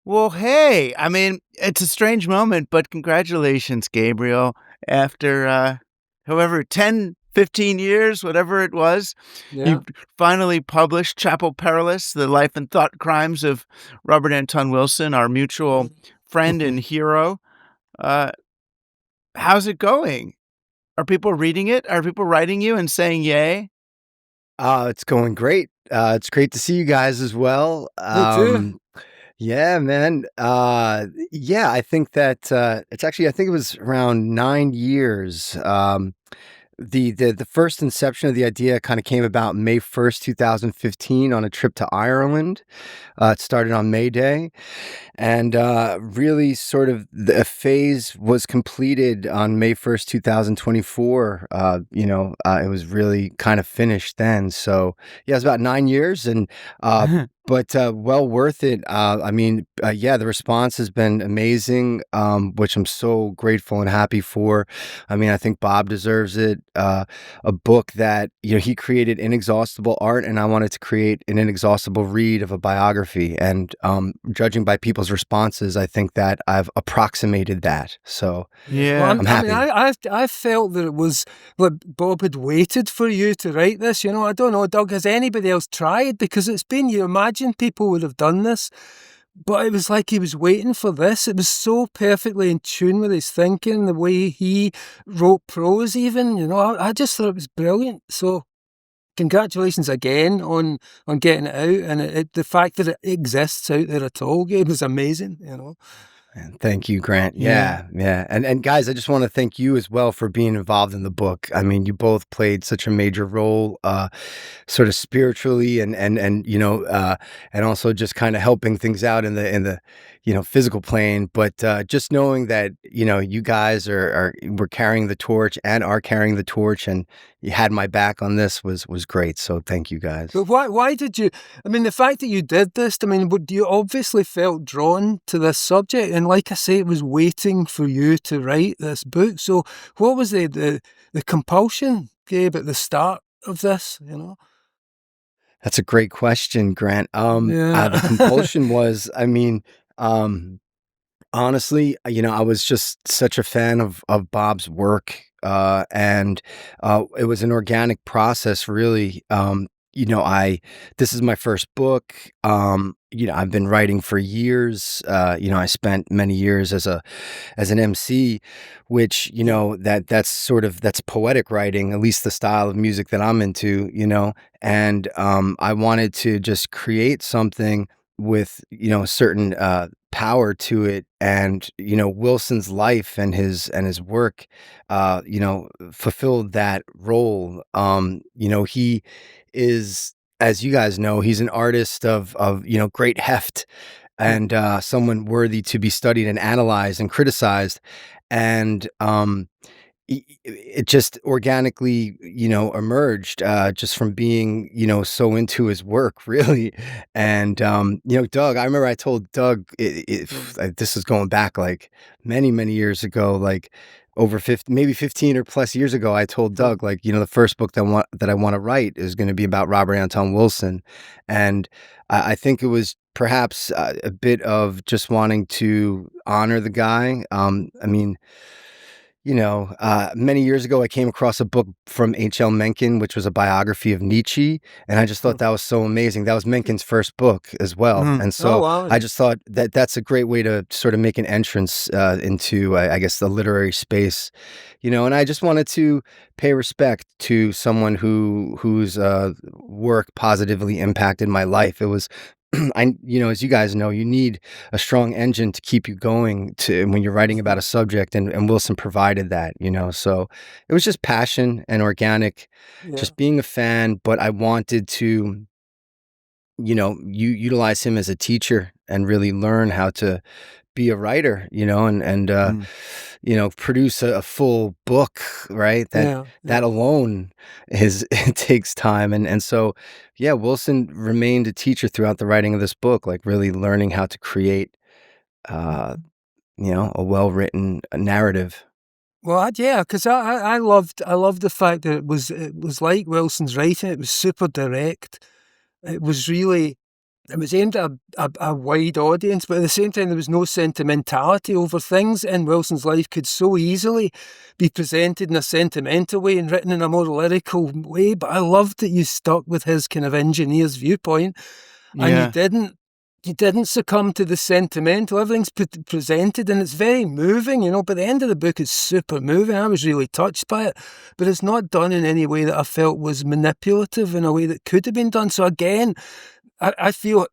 Well, hey, I mean, it's a strange moment, but congratulations, Gabriel. After however 10, 15 years, whatever it was, Yeah. you finally published Chapel Perilous, The Life and Thought Crimes of Robert Anton Wilson, our mutual friend and hero. Uh, how's it going? Are people reading it? Are people writing you and saying yay? It's going great. It's great to see you guys as well. Me too. Yeah, man. Yeah, I think that it's actually, I think it was around 9 years. The first inception of the idea kind of came about May 1st, 2015, on a trip to Ireland. It started on May Day, and really sort of the phase was completed on May 1st, 2024. It was really kind of finished then. So yeah, it was about 9 years, and uh, but well worth it. Yeah, the response has been amazing, which I'm so grateful and happy for. I mean, I think Bob deserves it. A book that, he created inexhaustible art, and I wanted to create an inexhaustible read of a biography. And judging by people's responses, I think that I've approximated that. So Yeah. Well, Yeah. I'm I mean, happy. I felt that it was like Bob had waited for you to write this. I don't know, Doug, has anybody else tried? Because it's been, you imagine people would have done this, but it was like he was waiting for this. It was so perfectly in tune with his thinking, the way he wrote prose, even. I just thought it was brilliant. So congratulations again on getting it out, and the fact that it exists out there at all, Gabe, was amazing. And thank you, Grant. Yeah. Yeah. And guys, I just want to thank you as well for being involved in the book. I mean, you both played such a major role, sort of spiritually and also just kind of helping things out in the physical plane. But just knowing that, you guys were carrying the torch and are carrying the torch, and you had my back on this was great. So thank you guys. But why did you, I mean, the fact that you did this, I mean, you obviously felt drawn to this subject, and like I say, it was waiting for you to write this book. So what was the compulsion, Gabe, at the start of this? That's a great question, Grant. The Yeah. compulsion was, I mean, um, honestly, I was just such a fan of Bob's work, and it was an organic process, really. I This is my first book. I've been writing for years. I spent many years as an MC, which that's poetic writing, at least the style of music that I'm into. And I wanted to just create something with a certain power to it, and Wilson's life and his work fulfilled that role. He is, as you guys know, he's an artist of great heft, and someone worthy to be studied and analyzed and criticized. And it just organically, emerged, just from being, so into his work, really. And, Doug, I remember I told Doug, this is going back like many, many years ago, like over 50, maybe 15 or plus years ago, I told Doug, like, the first book that I want to write is going to be about Robert Anton Wilson. And I think it was perhaps a bit of just wanting to honor the guy. Many years ago, I came across a book from H.L. Mencken, which was a biography of Nietzsche, and I just thought that was so amazing. That was Mencken's first book as well, Mhm. and Oh, so wow. I just thought that that's a great way to sort of make an entrance into, I guess, the literary space, And I just wanted to pay respect to someone whose work positively impacted my life. It was as you guys know, you need a strong engine to keep you going to when you're writing about a subject, and Wilson provided that. So it was just passion and organic, Yeah. just being a fan, but I wanted to, utilize him as a teacher and really learn how to be a writer, and Mm. produce a full book, right? That Yeah. that Yeah. alone is it takes time, and so yeah, Wilson remained a teacher throughout the writing of this book, like really learning how to create, uh, a well-written narrative. Well, yeah, because I loved the fact that it was like Wilson's writing. It was super direct. It was really. it was aimed at a wide audience, but at the same time, there was no sentimentality over things in Wilson's life could so easily be presented in a sentimental way and written in a more lyrical way. But I loved that you stuck with his kind of engineer's viewpoint, and Yeah. you didn't succumb to the sentimental. Everything's presented, and it's very moving, but the end of the book is super moving. I was really touched by it, but it's not done in any way that I felt was manipulative in a way that could have been done. So again, I feel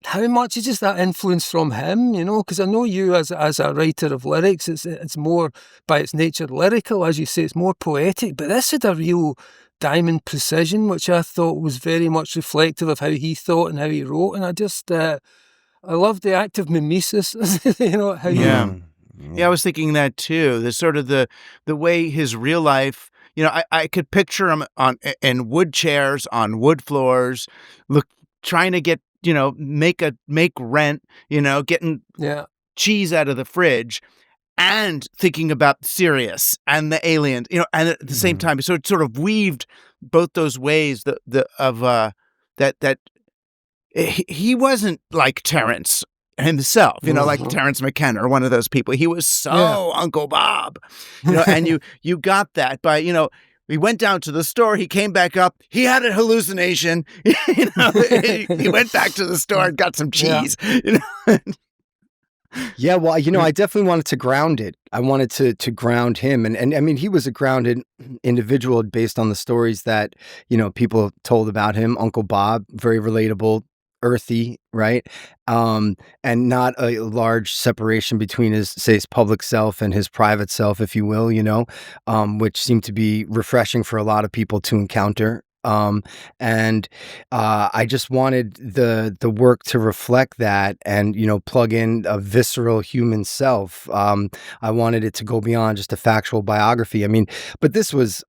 how much is just that influence from him, because I know you as a writer of lyrics, it's more by its nature lyrical, as you say, it's more poetic, but this had a real diamond precision, which I thought was very much reflective of how he thought and how he wrote. And I just, I love the act of mimesis, how Yeah. Mm. Yeah, I was thinking that too. The sort of the way his real life, I could picture him in wood chairs on wood floors, trying to get, make rent, getting yeah, cheese out of the fridge and thinking about Sirius and the aliens, and at the same Mhm. time, so it sort of weaved both those ways that he wasn't like Terrence himself, like Mhm. Terrence McKenna or one of those people. He was so Yeah. Uncle Bob, and you got that by, he went down to the store, he came back up, he had a hallucination, he went back to the store and got some Yeah. cheese, Yeah, well, I definitely wanted to ground it. I wanted to ground him, and I mean, he was a grounded individual based on the stories that people told about him. Uncle Bob, very relatable, earthy, right? And not a large separation between his public self and his private self, if you will. Which seemed to be refreshing for a lot of people to encounter. And I just wanted the work to reflect that and plug in a visceral human self. I wanted it to go beyond just a factual biography. I mean, but this was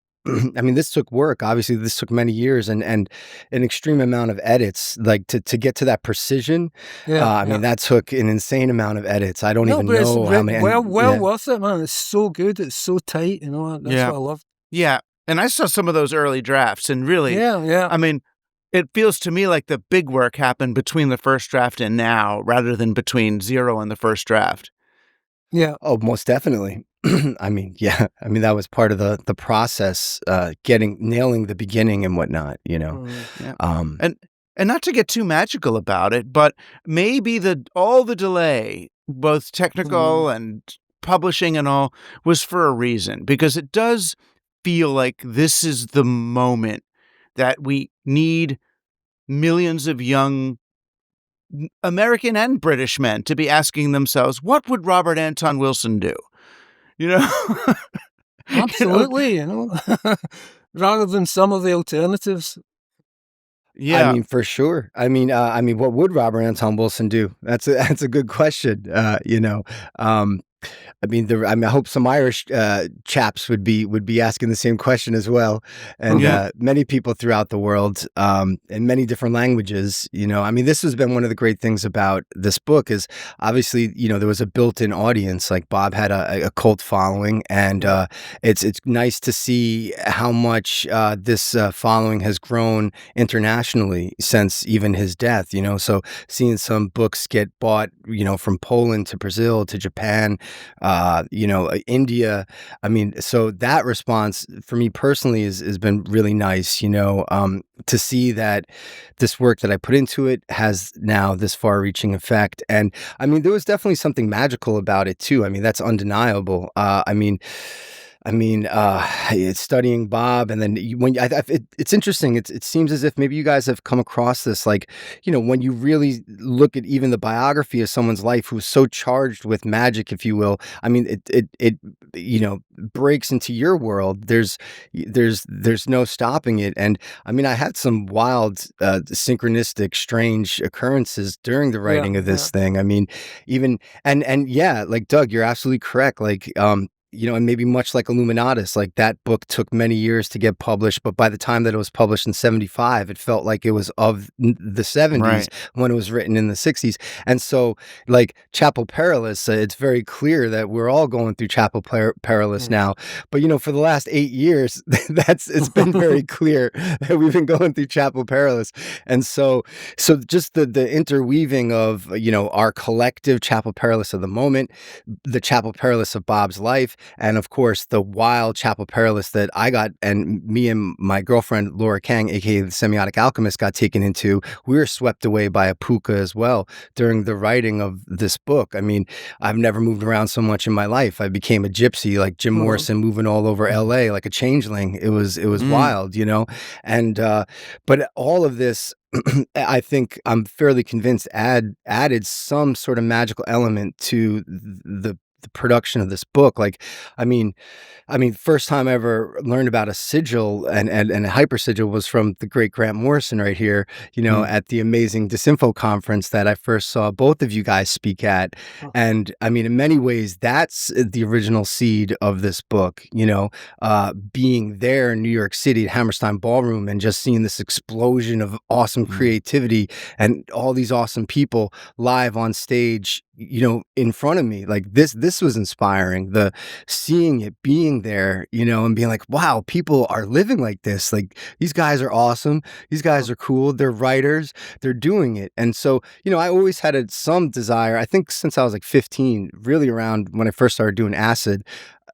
I mean, this took work. Obviously, this took many years and an extreme amount of edits, like to get to that precision. Yeah. I mean, that took an insane amount of edits. I don't No, even but it's know how many. well And yeah, worth it, man. It's so good. It's so tight. That's Yeah. what I love. Yeah, and I saw some of those early drafts, and really, Yeah, yeah, I mean, it feels to me like the big work happened between the first draft and now, rather than between 0 and the first draft. yeah. oh, most definitely. I mean, yeah. I mean, that was part of the process, nailing the beginning and whatnot. Mm. Um, And not to get too magical about it, but maybe all the delay, both technical Mm. and publishing and all, was for a reason, because it does feel like this is the moment that we need millions of young American and British men to be asking themselves, what would Robert Anton Wilson do? You know? You know? Absolutely, rather than some of the alternatives. I Yeah. mean, for sure. I mean, what would Robert Anton Wilson do? That's a that's a good question. Um, I hope some Irish chaps would be asking the same question as well, and Yeah. many people throughout the world, in many different languages. I mean, this has been one of the great things about this book is obviously, there was a built-in audience. Like Bob had a cult following, and it's nice to see how much this following has grown internationally since even his death. So seeing some books get bought, from Poland to Brazil to Japan, India. I mean, so that response for me personally has been really nice, to see that this work that I put into it has now this far reaching effect. And I mean, there was definitely something magical about it too. I mean, that's undeniable. It's studying Bob, and then it's interesting. It seems as if maybe you guys have come across this, like, when you really look at even the biography of someone's life who's so charged with magic, if you will. I mean, it breaks into your world. There's no stopping it. And I mean, I had some wild, synchronistic, strange occurrences during the writing of Yeah. this thing. I mean, even and yeah, like Doug, you're absolutely correct. Like, and maybe much like Illuminatus, like that book took many years to get published, but by the time that it was published in 75, it felt like it was of the 70s Right. when it was written in the 60s. And so, like Chapel Perilous, it's very clear that we're all going through Chapel Perilous now. But for the last 8 years, it's been very clear that we've been going through Chapel Perilous. And so just the interweaving of our collective Chapel Perilous of the moment, the Chapel Perilous of Bob's life, and of course the wild Chapel Perilous that I got, and me and my girlfriend Laura Kang, aka the Semiotic Alchemist, got taken into. We were swept away by a puka as well during the writing of this book. I mean, I've never moved around so much in my life. I became a gypsy, like Jim Morrison, moving all over LA like a changeling. It was wild, and but all of this, I think, I'm fairly convinced, added some sort of magical element to the production of this book. Like, I mean, first time I ever learned about a sigil and a hypersigil was from the great Grant Morrison right here, at the amazing Disinfo conference that I first saw both of you guys speak at. And I mean, in many ways, that's the original seed of this book, being there in New York City at Hammerstein Ballroom and just seeing this explosion of awesome creativity and all these awesome people live on stage, in front of me. Like this was inspiring. The seeing it, being there, and being like, wow, people are living like this. Like, these guys are awesome. These guys are cool. They're writers. They're doing it. And so, I always had some desire, I think since I was like 15, really around when I first started doing acid.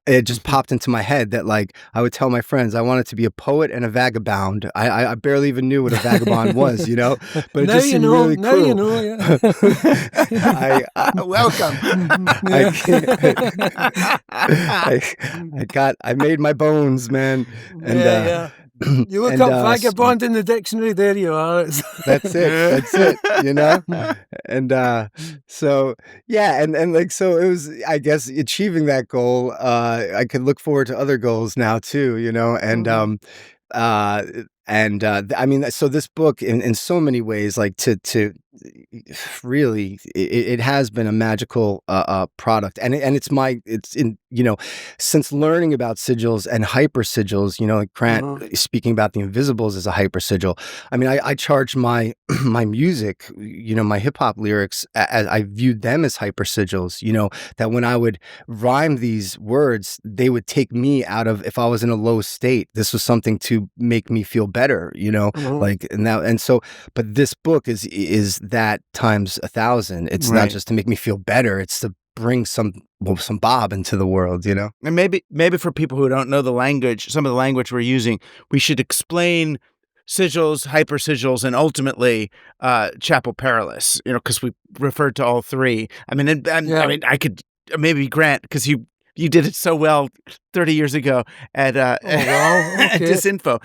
It just popped into my head that, like, I would tell my friends I wanted to be a poet and a vagabond. I barely even knew what a vagabond was, but it now just seemed really now cool. you know, yeah. Welcome. I made my bones, man. And yeah. You look up vagabond in the dictionary, there you are. That's it, And so, yeah, and like, so it was, I guess, achieving that goal. I could look forward to other goals now too, I mean, so this book in so many ways, like to really, it has been a magical product, and it's in, since learning about sigils and hyper sigils, like Grant speaking about the invisibles as a hyper sigil. I mean, I charge my my music, my hip hop lyrics, as I viewed them as hyper sigils. That when I would rhyme these words, they would take me out of, if I was in a low state, this was something to make me feel better. Like, and so, but this book is that times 1,000. It's not just to make me feel better. It's to bring some Bob into the world, And maybe for people who don't know the language, some of the language we're using, we should explain sigils, hypersigils, and ultimately Chapel Perilous, because we referred to all three. I mean, I mean, I could maybe Grant, because you did it so well 30 years ago at at Disinfo.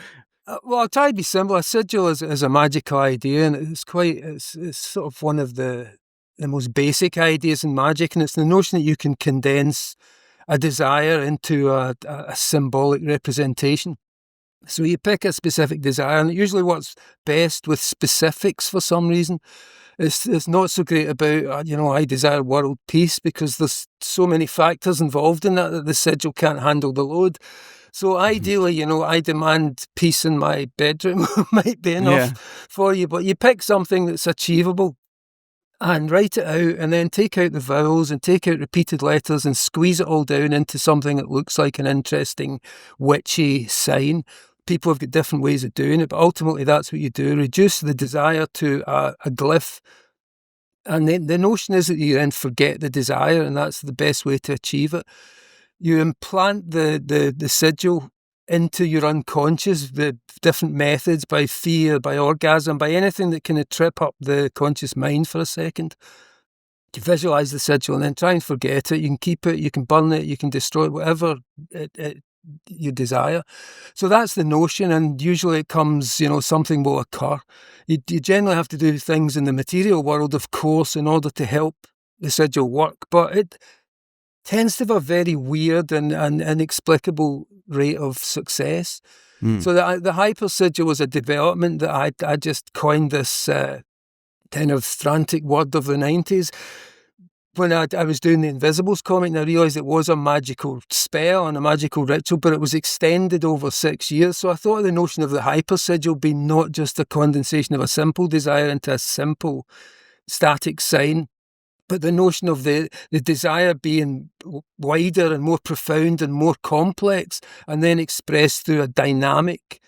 Well, I'll try to be simple. A sigil is a magical idea, and it's sort of one of the most basic ideas in magic, and it's the notion that you can condense a desire into a symbolic representation. So you pick a specific desire, and it usually works best with specifics for some reason. It's not so great about, I desire world peace, because there's so many factors involved in that the sigil can't handle the load. So ideally, I demand peace in my bedroom might be enough for you, but you pick something that's achievable and write it out, and then take out the vowels and take out repeated letters and squeeze it all down into something that looks like an interesting witchy sign. People have got different ways of doing it, but ultimately that's what you do. Reduce the desire to a glyph. And then the notion is that you then forget the desire, and that's the best way to achieve it. You implant the sigil into your unconscious, the different methods, by fear, by orgasm, by anything that can trip up the conscious mind for a second. You visualize the sigil and then try and forget it. You can keep it, you can burn it, you can destroy it, whatever you desire. So that's the notion, and usually it comes, something will occur. You generally have to do things in the material world, of course, in order to help the sigil work, but it tends to have a very weird and inexplicable rate of success. So the hyper sigil was a development that I just coined this kind of frantic word of the 90s. when I was doing the Invisibles comic, and I realised it was a magical spell and a magical ritual, but it was extended over 6 years. So I thought the notion of the hyper sigil being not just a condensation of a simple desire into a simple static sign, but the notion of the desire being wider and more profound and more complex, and then expressed through a dynamic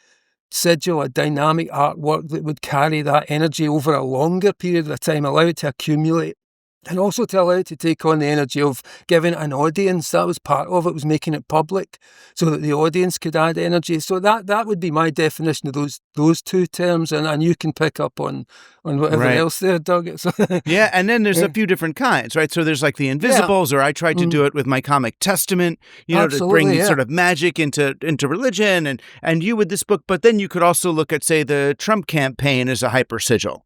sigil, a dynamic artwork that would carry that energy over a longer period of time, allow it to accumulate, and also to allow it to take on the energy of giving it an audience. That was part of it, was making it public so that the audience could add energy. So that would be my definition of those two terms, and you can pick up on whatever else there, Doug. Yeah, and then there's a few different kinds, right? So there's like the Invisibles, or I tried to do it with my comic Testament, to bring sort of magic into religion, and you with this book, but then you could also look at, say, the Trump campaign as a hyper sigil.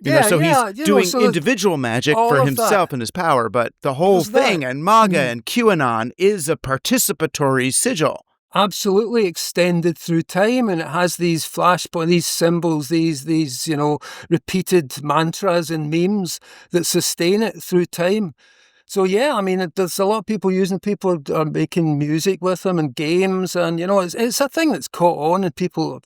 He's doing individual magic for himself and his power, but the whole thing, and MAGA and QAnon, is a participatory sigil. Absolutely extended through time, and it has these flashpoints, these symbols, these repeated mantras and memes that sustain it through time. So yeah, I mean, there's a lot of people using. People are making music with them and games, and it's a thing that's caught on, and people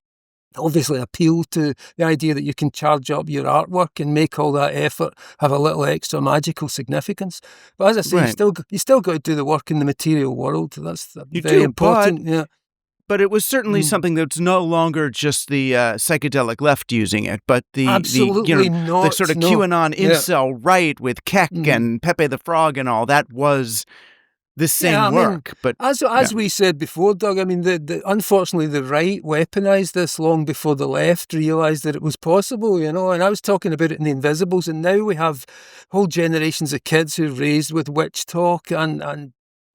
obviously appeal to the idea that you can charge up your artwork and make all that effort have a little extra magical significance. But as I say, you still got to do the work in the material world. That's very important. But it was certainly something that's no longer just the psychedelic left using it, but the sort of QAnon incel right with Keck and Pepe the Frog and all that was the same work. But as we said before, Doug, I mean, unfortunately the right weaponized this long before the left realized that it was possible, and I was talking about it in the Invisibles, and now we have whole generations of kids who are raised with witch talk, and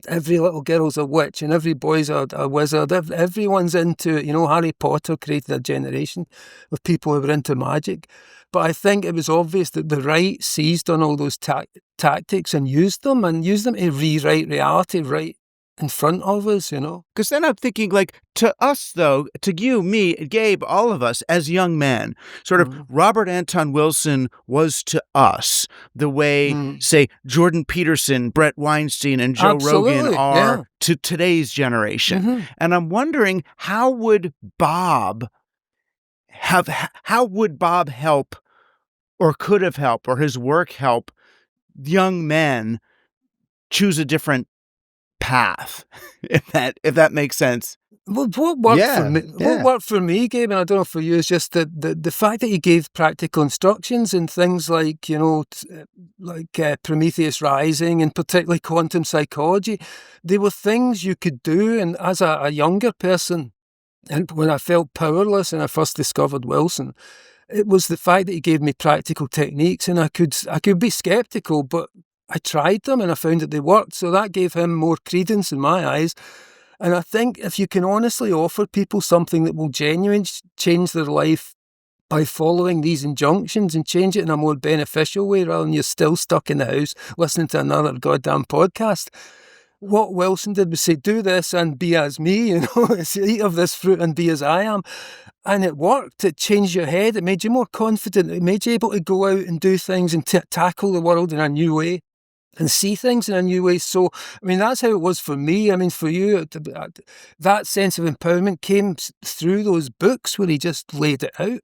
every little girl's a witch and every boy's a wizard. Everyone's into it. Harry Potter created a generation of people who were into magic. But I think it was obvious that the right seized on all those tactics and used them to rewrite reality right in front of us, Because then I'm thinking, like, to us, though, to you, me, Gabe, all of us as young men, sort of Robert Anton Wilson was to us the way, say, Jordan Peterson, Brett Weinstein, and Joe Rogan are to today's generation. And I'm wondering, how would Bob help, or could have helped, or his work help young men choose a different path, if that makes sense? Well, what worked for me, Gabe, and I don't know for you, is just the fact that he gave practical instructions in things like, Prometheus Rising, and particularly quantum psychology. They were things you could do, and as a younger person, and when I felt powerless and I first discovered Wilson, it was the fact that he gave me practical techniques, and I could be skeptical, but I tried them and I found that they worked. So that gave him more credence in my eyes. And I think if you can honestly offer people something that will genuinely change their life by following these injunctions and change it in a more beneficial way, rather than you're still stuck in the house listening to another goddamn podcast. What Wilson did was say, do this and be as me, eat of this fruit and be as I am. And it worked. It changed your head. It made you more confident. It made you able to go out and do things and tackle the world in a new way and see things in a new way. So, I mean, that's how it was for me. I mean, for you, that sense of empowerment came through those books where he just laid it out.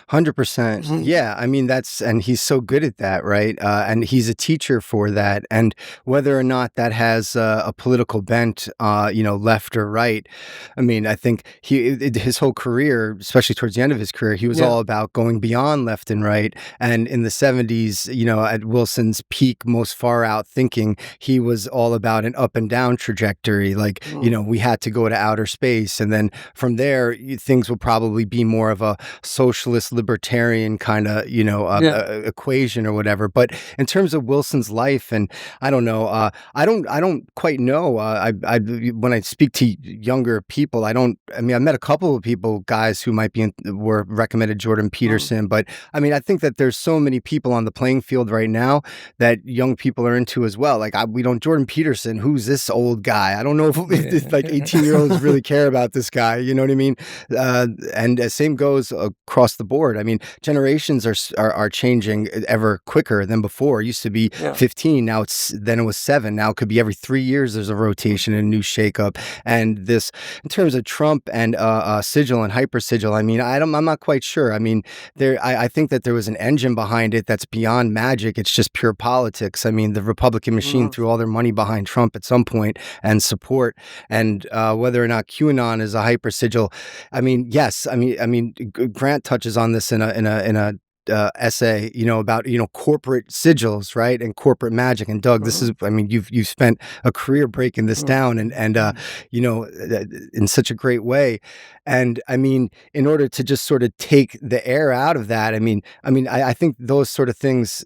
100%. Yeah. I mean, and he's so good at that, right? And he's a teacher for that. And whether or not that has a political bent, left or right, I mean, I think his whole career, especially towards the end of his career, he was all about going beyond left and right. And in the 70s, at Wilson's peak, most far out thinking, he was all about an up and down trajectory. Like, we had to go to outer space. And then from there, things will probably be more of a socialist libertarian kind of equation or whatever. But in terms of Wilson's life, and I don't know, I don't quite know. I when I speak to younger people, I met a couple of guys who were recommended Jordan Peterson, but I mean, I think that there's so many people on the playing field right now that young people are into as well. Like Jordan Peterson, who's this old guy? I don't know if 18-year-olds really care about this guy. You know what I mean? And same goes across the board. I mean, generations are changing ever quicker than before. It used to be 15, then it was 7. Now it could be every 3 years there's a rotation and a new shakeup. And this, in terms of Trump and sigil and hyper sigil, I mean, I'm not quite sure. I mean, I think that there was an engine behind it that's beyond magic. It's just pure politics. I mean, the Republican machine threw all their money behind Trump at some point and support. And whether or not QAnon is a hyper sigil, I mean, yes. I mean, Grant touches on this in a essay, about corporate sigils, right, and corporate magic. And Doug, this is, I mean, you've spent a career breaking this down, and in such a great way. And I mean, in order to just sort of take the air out of that, I think those sort of things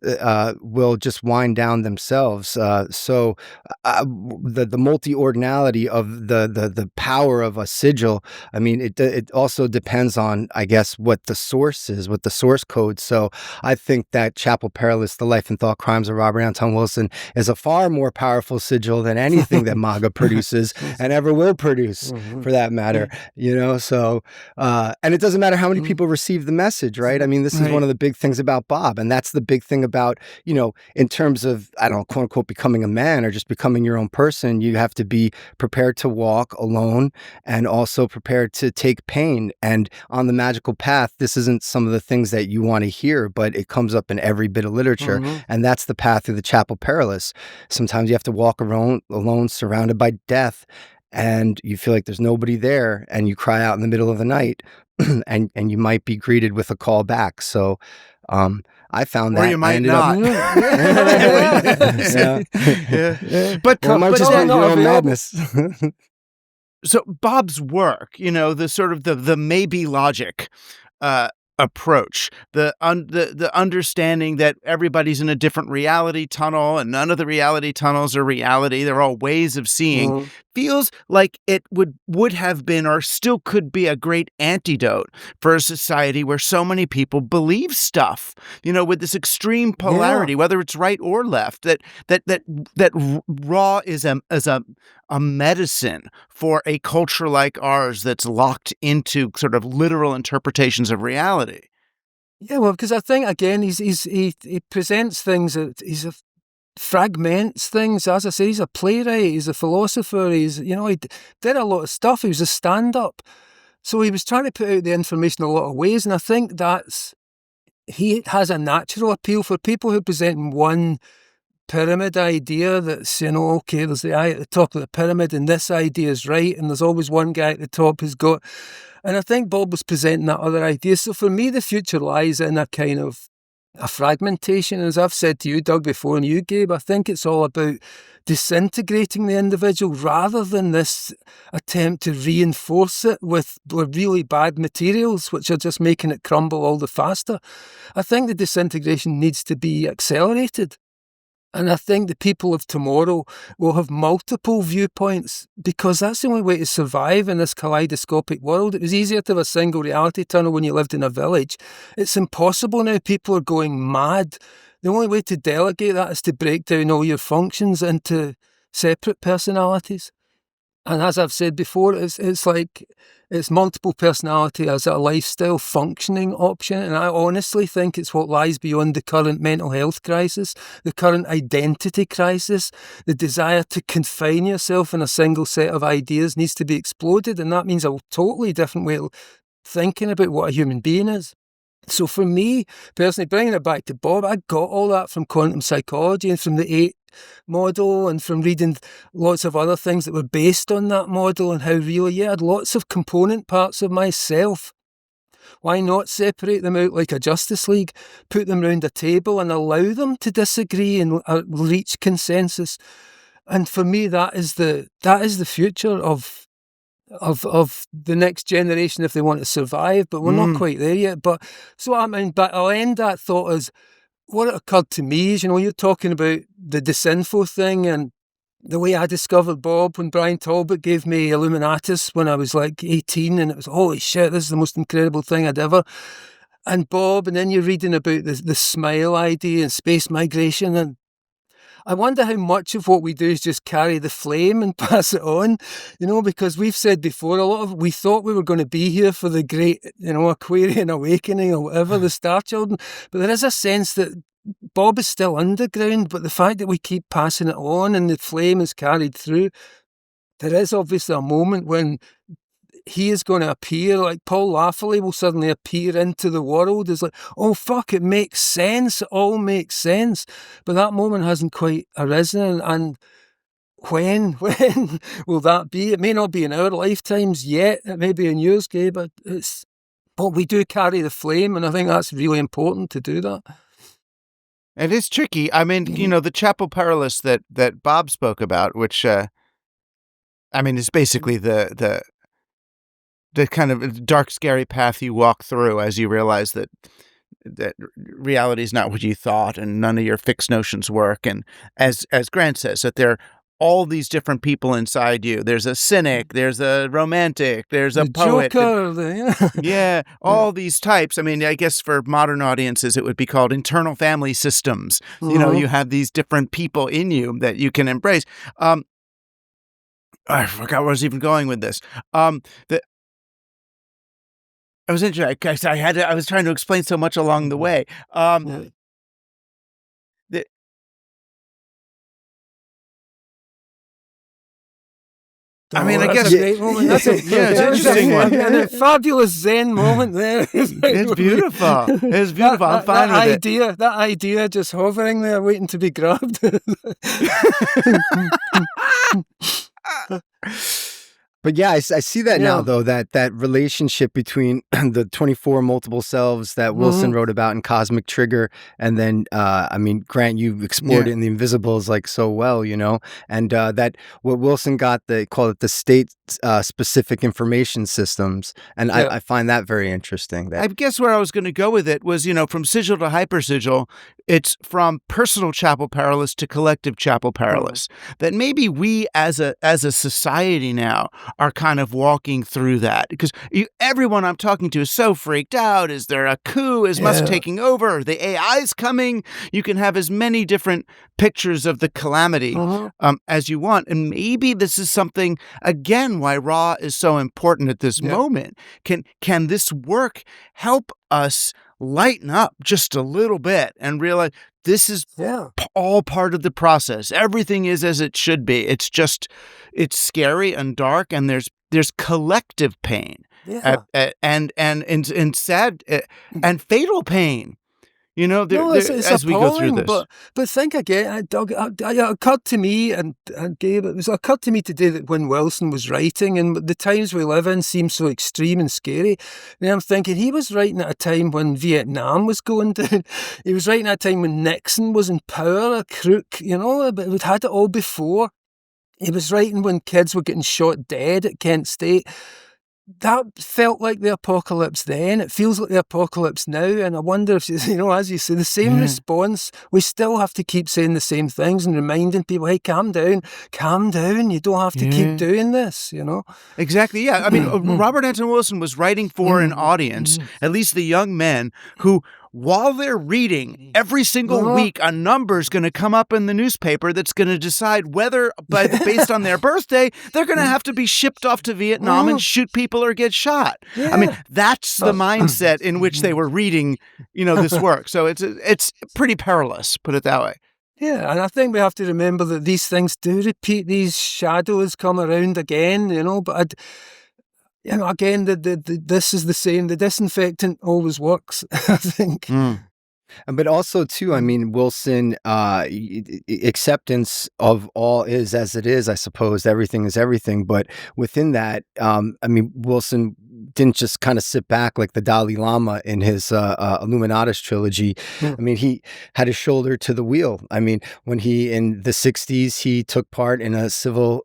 will just wind down themselves. So the multi-ordinality of the power of a sigil, I mean, it also depends on, I guess, what the source is, what the source code. So I think that Chapel Perilous, The Life and Thought Crimes of Robert Anton Wilson, is a far more powerful sigil than anything that MAGA produces and ever will produce, for that matter. So and it doesn't matter how many people receive the message, right? I mean, this is one of the big things about Bob, and that's the big thing about, in terms of, I don't know, quote unquote, becoming a man or just becoming your own person. You have to be prepared to walk alone and also prepared to take pain. And on the magical path, this isn't some of the things that you want to hear, but it comes up in every bit of literature. And that's the path through the Chapel Perilous. Sometimes you have to walk alone, surrounded by death, and you feel like there's nobody there, and you cry out in the middle of the night, and you might be greeted with a call back. So I found that. Or you might not. But it might just be your own madness. So Bob's work, the sort of the maybe logic approach, the understanding that everybody's in a different reality tunnel and none of the reality tunnels are reality, they're all ways of seeing, feels like it would have been or still could be a great antidote for a society where so many people believe stuff, with this extreme polarity, whether it's right or left, that raw is a medicine for a culture like ours that's locked into sort of literal interpretations of reality. Yeah, well, because I think, again, he presents things, fragments things. As I say, he's a playwright, he's a philosopher, he did a lot of stuff. He was a stand-up. So he was trying to put out the information in a lot of ways, and I think he has a natural appeal for people who present one pyramid idea that's, okay, there's the guy at the top of the pyramid and this idea is right, and there's always one guy at the top who's got... And I think Bob was presenting that other idea. So for me, the future lies in a kind of a fragmentation. As I've said to you, Doug, before, and you, Gabe, I think it's all about disintegrating the individual rather than this attempt to reinforce it with really bad materials, which are just making it crumble all the faster. I think the disintegration needs to be accelerated. And I think the people of tomorrow will have multiple viewpoints because that's the only way to survive in this kaleidoscopic world. It was easier to have a single reality tunnel when you lived in a village. It's impossible now. People are going mad. The only way to delegate that is to break down all your functions into separate personalities. And as I've said before, it's like it's multiple personality as a lifestyle functioning option. And I honestly think it's what lies beyond the current mental health crisis, the current identity crisis. The desire to confine yourself in a single set of ideas needs to be exploded. And that means a totally different way of thinking about what a human being is. So for me, personally, bringing it back to Bob, I got all that from quantum psychology and from the 8 model and from reading lots of other things that were based on that model and how really, I had lots of component parts of myself. Why not separate them out like a Justice League, put them round a table and allow them to disagree and reach consensus? And for me, that is the future of the next generation if they want to survive, but we're not quite there yet. But I'll end that thought as what it occurred to me is, you're talking about the disinfo thing and the way I discovered Bob when Brian Talbot gave me Illuminatus when I was like 18, and it was, holy shit, this is the most incredible thing I'd ever. And Bob, and then you're reading about the smile idea and space migration, and I wonder how much of what we do is just carry the flame and pass it on, because we've said before, we thought we were going to be here for the great, Aquarian awakening or whatever, the Star Children, but there is a sense that Bob is still underground, but the fact that we keep passing it on and the flame is carried through, there is obviously a moment when he is going to appear, like Paul Lafferty will suddenly appear into the world. It's like, oh, fuck, it makes sense. It all makes sense. But that moment hasn't quite arisen. And when will that be? It may not be in our lifetimes yet. It may be in yours, Gabe, but we do carry the flame. And I think that's really important to do that. It is tricky. I mean, the Chapel Perilous that Bob spoke about, which, is basically the kind of dark, scary path you walk through as you realize that reality is not what you thought and none of your fixed notions work. And as Grant says, that there are all these different people inside you. There's a cynic, there's a romantic, there's a poet. Joker, all these types. I mean, I guess for modern audiences, it would be called internal family systems. You have these different people in you that you can embrace. I forgot where I was even going with this. I was interested. I was trying to explain so much along the way. I guess a great moment. That's it's an interesting one. And a fabulous Zen moment there. It's beautiful. It's beautiful. I'm fine with it. That idea just hovering there, waiting to be grabbed. But yeah, I see that now, though, that relationship between the 24 multiple selves that Wilson wrote about in Cosmic Trigger. And then, Grant, you explored it in The Invisibles like so well, and that what Wilson got, they call it the state specific information systems. And I find that very interesting. I guess where I was going to go with it was, from sigil to hypersigil, it's from personal Chapel Perilous to collective Chapel Perilous. That maybe we as a society now are kind of walking through that, because everyone I'm talking to is so freaked out. Is there a coup? Is Musk taking over? Are the AIs coming? You can have as many different pictures of the calamity as you want. And maybe this is something, again, why Ra is so important at this moment. Can this work help us lighten up just a little bit and realize this is all part of the process. Everything is as it should be. It's scary and dark, and there's collective pain and sad and fatal pain. It's as we go through this. But think again, Doug, it occurred to me, and Gabe, it occurred to me today that when Wilson was writing, and the times we live in seem so extreme and scary, and I'm thinking he was writing at a time when Vietnam was going down. He was writing at a time when Nixon was in power, a crook, but we'd had it all before. He was writing when kids were getting shot dead at Kent State. That felt like the apocalypse then. It feels like the apocalypse now. And I wonder if, as you say, the same response, we still have to keep saying the same things and reminding people, hey, calm down. You don't have to keep doing this, Exactly, yeah. Robert Anton Wilson was writing for an audience, at least the young men, who, while they're reading, every single week a number's going to come up in the newspaper that's going to decide whether, based on their birthday, they're going to have to be shipped off to Vietnam and shoot people or get shot. Yeah. That's the mindset in which they were reading, this work. So it's pretty perilous, put it that way. Yeah, and I think we have to remember that these things do repeat. These shadows come around again, but again, this is the same. The disinfectant always works, I think. But also, too, Wilson, acceptance of all is as it is, I suppose. Everything is everything. But within that, Wilson didn't just kind of sit back like the Dalai Lama in his Illuminatus trilogy. He had his shoulder to the wheel. When he, in the 60s, he took part in a civil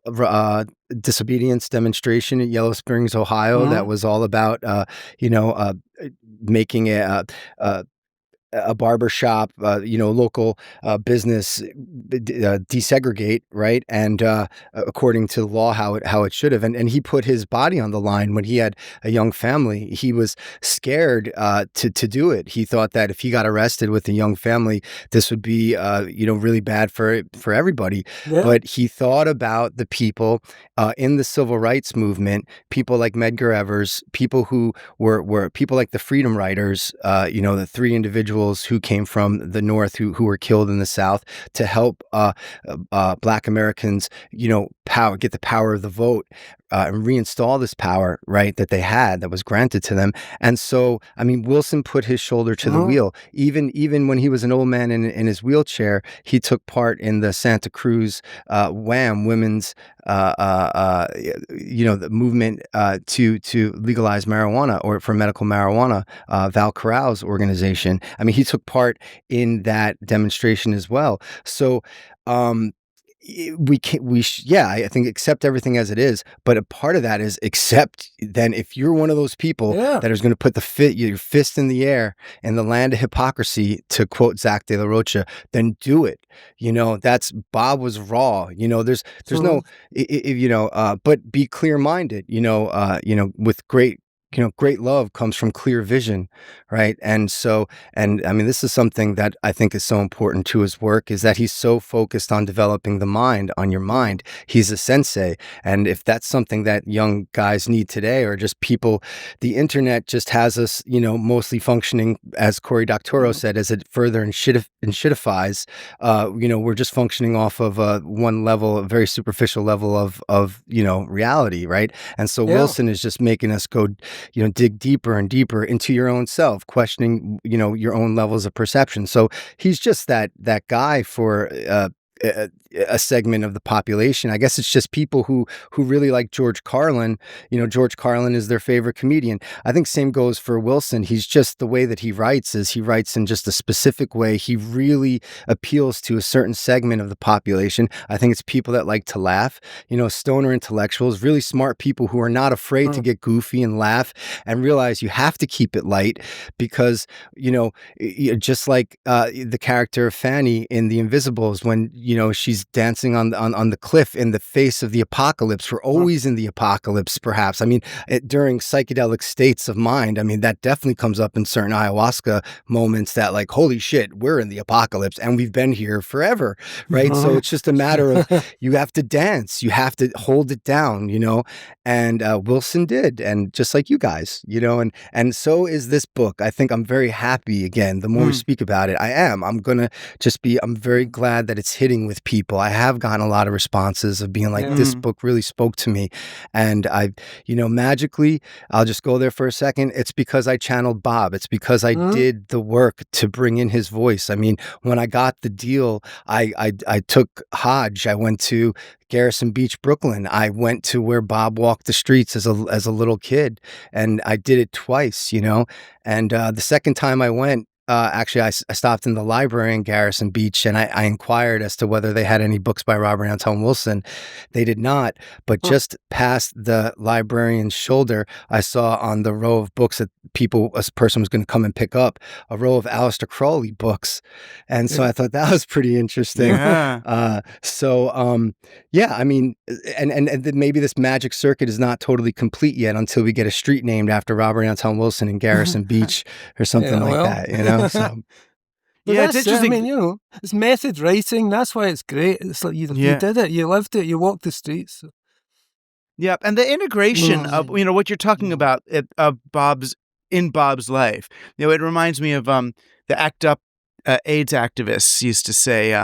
disobedience demonstration at Yellow Springs, Ohio, that was all about, making a barber shop, local business desegregate, right? And according to law, how it should have. And he put his body on the line when he had a young family. He was scared to do it. He thought that if he got arrested with a young family, this would be really bad for everybody. Yeah. But he thought about the people in the civil rights movement, people like Medgar Evers, people who were people like the Freedom Riders, the three individuals who came from the North who were killed in the South to help Black Americans, get the power of the vote and reinstall this power, right, that they had, that was granted to them. And so, I mean, Wilson put his shoulder to the wheel. Even when he was an old man in his wheelchair, he took part in the Santa Cruz WHAM women's the movement to legalize marijuana, or for medical marijuana, Val Corral's organization. I mean, he took part in that demonstration as well. So I think accept everything as it is, but a part of that is accept then if you're one of those people that is going to put your fist in the air in the land of hypocrisy, to quote Zach De La Rocha, then do it. That's Bob was raw. There's no, but be clear-minded, with great love comes from clear vision, right? And I mean, this is something that I think is so important to his work, is that he's so focused on developing the mind, on your mind. He's a sensei. And if that's something that young guys need today, or just people, the internet just has us, mostly functioning, as Cory Doctorow said, as it further shitifies, we're just functioning off of one level, a very superficial level of reality, right? And so Wilson is just making us go, dig deeper and deeper into your own self, questioning, your own levels of perception. So he's just that guy for a segment of the population. I guess it's just people who really like George Carlin. George Carlin is their favorite comedian. I think same goes for Wilson. He's just, the way that he writes in just a specific way. He really appeals to a certain segment of the population. I think it's people that like to laugh, stoner intellectuals, really smart people who are not afraid to get goofy and laugh and realize you have to keep it light, because, just like the character of Fanny in The Invisibles, when, she's dancing on the cliff in the face of the apocalypse. We're always in the apocalypse, perhaps. I mean, during psychedelic states of mind, I mean, that definitely comes up in certain ayahuasca moments, that like, holy shit, we're in the apocalypse and we've been here forever, right? So it's just a matter of, you have to dance, you have to hold it down, and Wilson did, and just like you guys, and so is this book. I think I'm very happy, again, the more we speak about it, I'm very glad that it's hitting with people. I have gotten a lot of responses of being like, this book really spoke to me. And magically, I'll just go there for a second. It's because I channeled Bob. It's because I did the work to bring in his voice. I mean, when I got the deal, I took Hodge. I went to Garrison Beach, Brooklyn. I went to where Bob walked the streets as a little kid, and I did it twice, and the second time I went, actually, I stopped in the library in Garrison Beach, and I inquired as to whether they had any books by Robert Anton Wilson. They did not, but just past the librarian's shoulder, I saw on the row of books that a person was going to come and pick up, a row of Aleister Crowley books. And so I thought that was pretty interesting. Yeah. I mean, and maybe this magic circuit is not totally complete yet until we get a street named after Robert Anton Wilson in Garrison Beach or something that, So. Yeah, it's interesting. I mean, it's method writing. That's why it's great. It's like you did it, you lived it, you walked the streets. Yeah, and the integration of what you're talking about of Bob's life. It reminds me of the ACT UP AIDS activists used to say,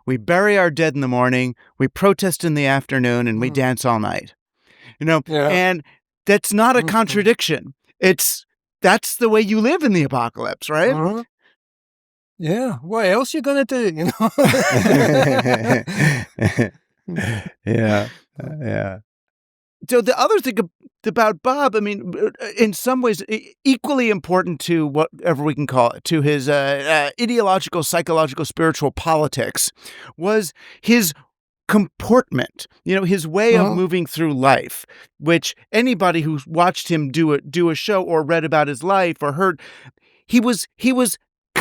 we bury our dead in the morning, we protest in the afternoon, and we dance all night. And that's not a contradiction. That's the way you live in the apocalypse, right? Yeah. What else you gonna do? Yeah. So the other thing about Bob, I mean, in some ways, equally important to whatever we can call it, to his ideological, psychological, spiritual politics, was his comportment, his way of moving through life, which anybody who's watched him do a show or read about his life or heard, he was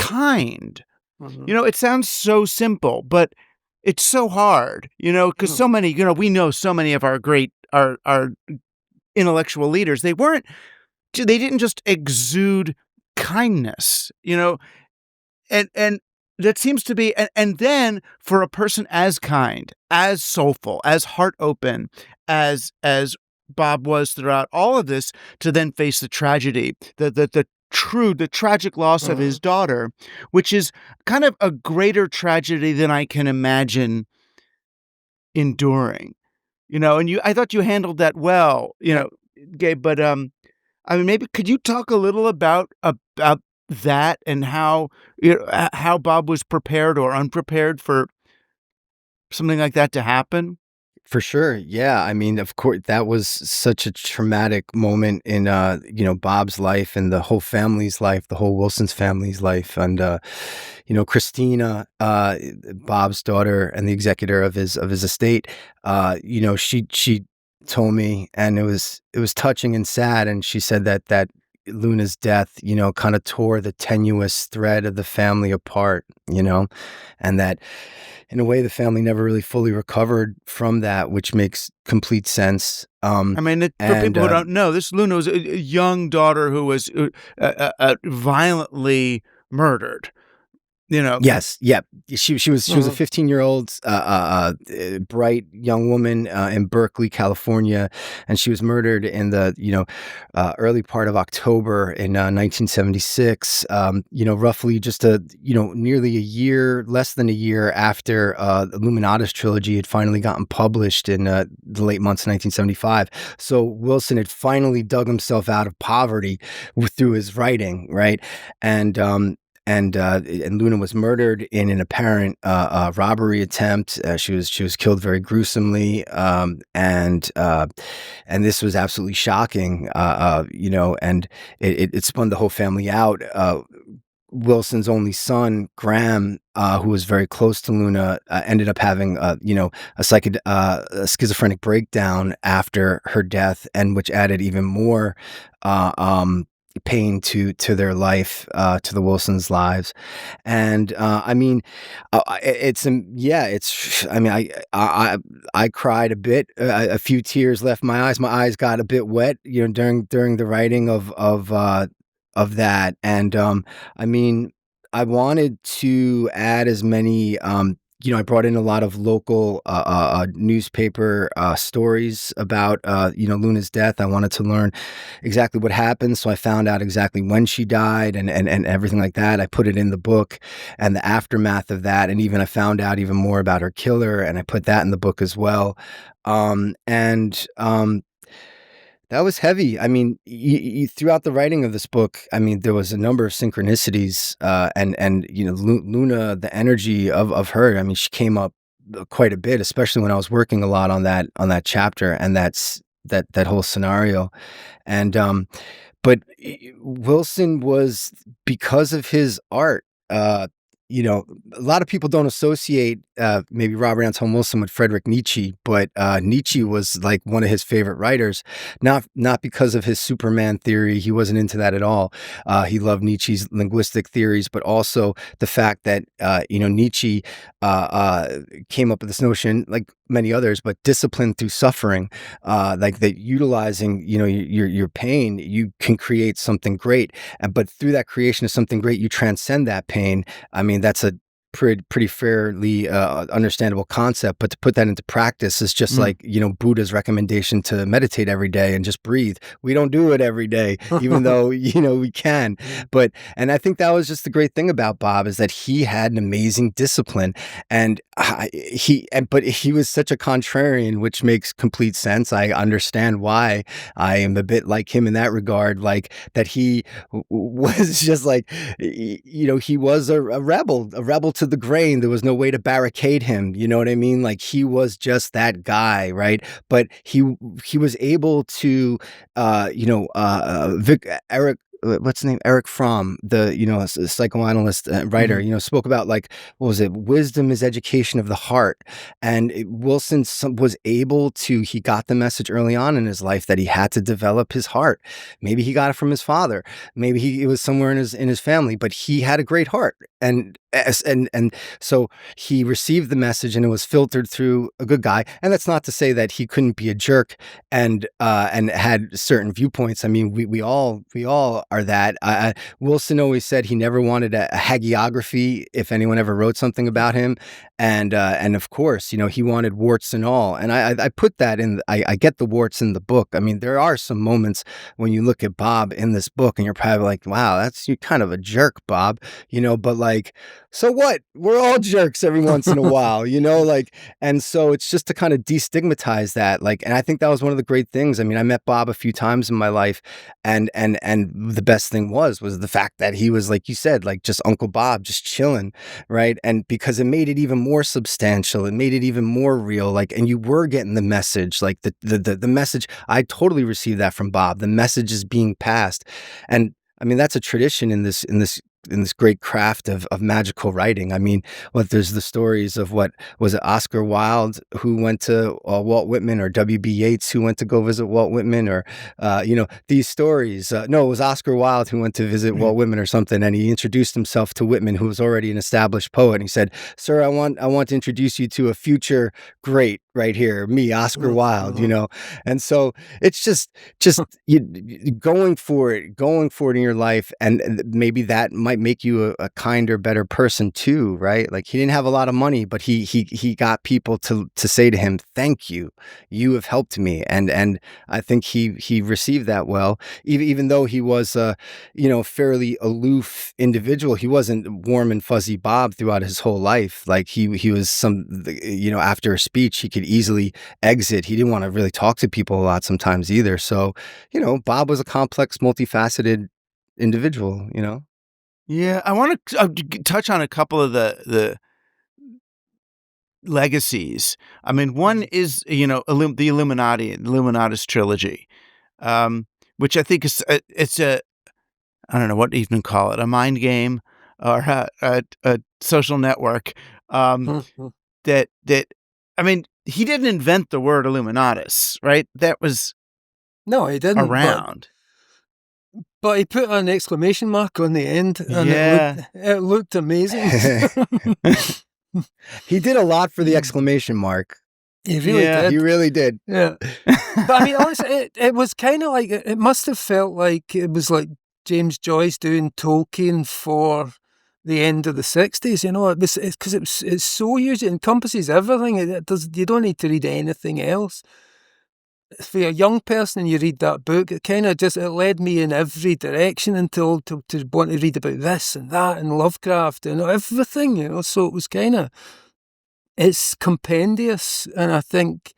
kind. Mhm. You know, it sounds so simple, but it's so hard, you know, because Mhm. so many, you know, we know so many of our great, our intellectual leaders, they didn't just exude kindness, you know, and that seems to be, and then for a person as kind, as soulful, as heart open as Bob was throughout all of this, to then face the tragedy, the tragic loss of his Mhm. daughter, which is kind of a greater tragedy than I can imagine enduring, you know, and I thought you handled that well, you know, Gabe, but, I mean, maybe could you talk a little about that and how, you know, how Bob was prepared or unprepared for something like that to happen? For sure. Yeah. I mean, of course, that was such a traumatic moment in, Bob's life and the whole family's life, the whole Wilson's family's life. And, Christina, Bob's daughter and the executor of his estate, she told me, and it was touching and sad. And she said that Luna's death, kind of tore the tenuous thread of the family apart, and that in a way the family never really fully recovered from that, which makes complete sense. I mean, for And people who don't know, this Luna was a young daughter who was, violently murdered, you know? Yes, yep. She was a Mhm. 15-year-old, bright young woman, in Berkeley, California, and she was murdered in the, early part of October in, 1976, roughly just nearly a year, less than a year after, the Illuminatus trilogy had finally gotten published in, the late months of 1975. So Wilson had finally dug himself out of poverty through his writing, right? And, and Luna was murdered in an apparent robbery attempt. She was killed very gruesomely, and this was absolutely shocking. And it spun the whole family out. Wilson's only son, Graham, who was very close to Luna, ended up having a schizophrenic breakdown after her death, and which added even more uh, um, pain to their life, to the Wilsons' lives. And I mean, it's I mean, I cried a bit, a few tears left my eyes. My eyes got a bit wet, during the writing of that. And I mean, I wanted to add as many. I brought in a lot of local newspaper stories about Luna's death. I wanted to learn exactly what happened, so I found out exactly when she died and everything like that. I put it in the book and the aftermath of that, and even I found out even more about her killer, and I put that in the book as well. And That was heavy. I mean, throughout the writing of this book, I mean, there was a number of synchronicities, and Luna, the energy of her. I mean, she came up quite a bit, especially when I was working a lot on that chapter and that whole scenario. And but Wilson was, because of his art. You know, a lot of people don't associate maybe Robert Anton Wilson with Friedrich Nietzsche, but Nietzsche was like one of his favorite writers, not because of his Superman theory. He wasn't into that at all. He loved Nietzsche's linguistic theories, but also the fact that Nietzsche came up with this notion, like many others, but discipline through suffering, like that utilizing your pain, you can create something great, but through that creation of something great, you transcend that pain. I mean, that's a pretty fairly understandable concept, but to put that into practice is just Mm. like Buddha's recommendation to meditate every day and just breathe. We don't do it every day, even though we can. And I think that was just the great thing about Bob, is that he had an amazing discipline, and but he was such a contrarian, which makes complete sense. I understand why. I am a bit like him in that regard, like that he was just like, he was a rebel to the grain. There was no way to barricade him. You know what I mean? Like, he was just that guy, right? But he was able to, Eric. what's the name? Eric Fromm, the psychoanalyst, writer, Mhm. spoke about, like, what was it? Wisdom is education of the heart. And Wilson was able to. He got the message early on in his life that he had to develop his heart. Maybe he got it from his father. Maybe it was somewhere in his family. But he had a great heart, and so he received the message, and it was filtered through a good guy. And that's not to say that he couldn't be a jerk and had certain viewpoints. I mean, we all are that. Wilson always said he never wanted a hagiography if anyone ever wrote something about him, and of course, he wanted warts and all. And I put that in. I get the warts in the book. I mean, there are some moments when you look at Bob in this book, and you're probably like, "Wow, you kind of a jerk, Bob," But like, so what? We're all jerks every once in a while, like, and so it's just to kind of destigmatize that, like, and I think that was one of the great things. I mean, I met Bob a few times in my life, and the best thing was the fact that he was, like you said, like, just Uncle Bob, just chilling, right? And because it made it even more substantial, it made it even more real, like, and you were getting the message, like the message. I totally received that from Bob. The message is being passed, and I mean, that's a tradition in this great craft of magical writing. I mean, there's the stories of, what was it, Oscar Wilde, who went to Walt Whitman, or W.B. Yeats, who went to go visit Walt Whitman, or these stories. No, it was Oscar Wilde who went to visit Walt Whitman or something, and he introduced himself to Whitman, who was already an established poet. And he said, "Sir, I want to introduce you to a future great right here, me, Oscar Wilde." And so it's just going for it in your life, and maybe that might make you a kinder, better person too, right? Like, he didn't have a lot of money, but he got people to say to him, "Thank you, you have helped me," and I think he received that well, even though he was a fairly aloof individual. He wasn't warm and fuzzy Bob throughout his whole life. Like, he was after a speech, he could easily exit. He didn't want to really talk to people a lot sometimes either. So, Bob was a complex, multifaceted individual. Yeah, I wanna touch on a couple of the legacies. I mean, one is, the Illuminatus trilogy, which I think is it's a I don't know what to even call it, a mind game, or a social network, that I mean, he didn't invent the word Illuminatus, right? That was No, he didn't, around. but he put an exclamation mark on the end, and Yeah. it looked amazing. He did a lot for the Mm. exclamation mark. He really Yeah. did. He really did. Yeah. But I mean, honestly, it was kind of like, it must have felt like it was like James Joyce doing Tolkien for the end of the 60s. It's because it's so huge. It encompasses everything. It does. You don't need to read anything else. For a young person, and you read that book, it kind of it led me in every direction until to want to read about this and that and Lovecraft and everything. So it was kind of, it's compendious, and I think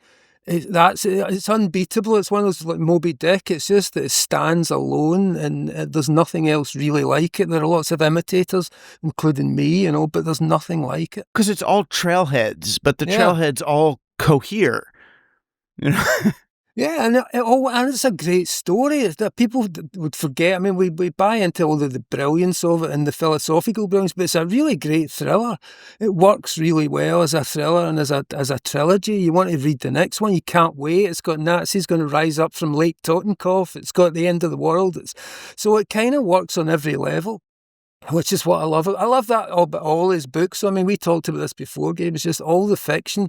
it's unbeatable. It's one of those, like Moby Dick. It's just that it stands alone, and there's nothing else really like it. There are lots of imitators, including me, but there's nothing like it. 'Cause it's all trailheads, but the Yeah. trailheads all cohere. Yeah, and it's a great story. It's that people would forget. I mean, we buy into all the brilliance of it and the philosophical brilliance, but it's a really great thriller. It works really well as a thriller and as a trilogy. You want to read the next one. You can't wait. It's got Nazis going to rise up from Lake Totenkopf. It's got the end of the world. So it kind of works on every level, which is what I love. I love that about all his books. I mean, we talked about this before, Gabe. It's just all the fiction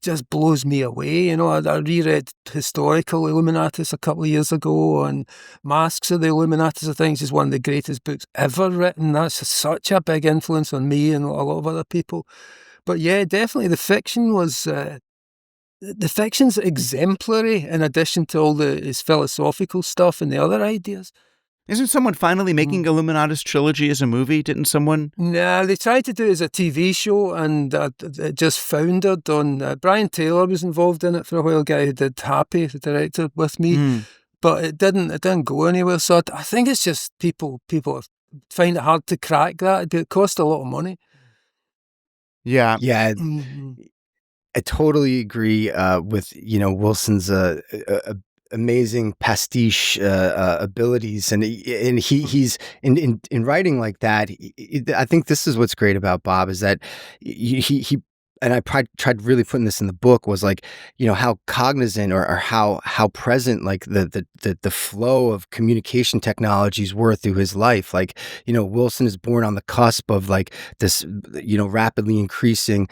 just blows me away. I reread Historical Illuminatus a couple of years ago, and Masks of the Illuminatus, I think, is one of the greatest books ever written. That's such a big influence on me and a lot of other people. But yeah, definitely the fiction was... the fiction's exemplary in addition to all his philosophical stuff and the other ideas. Isn't someone finally making Illuminatus trilogy as a movie? Didn't someone? Nah, they tried to do it as a TV show, and it just foundered on... Brian Taylor was involved in it for a while, guy who did Happy, the director, with me, but it didn't go anywhere. So I think it's just people find it hard to crack that. It cost a lot of money. Yeah. Yeah, Mhm. I totally agree with Wilson's amazing pastiche abilities, and he's in writing like that. I think this is what's great about Bob is that he and I tried really putting this in the book was like, how cognizant or how present like the flow of communication technologies were through his life. Like, Wilson is born on the cusp of like this, rapidly increasing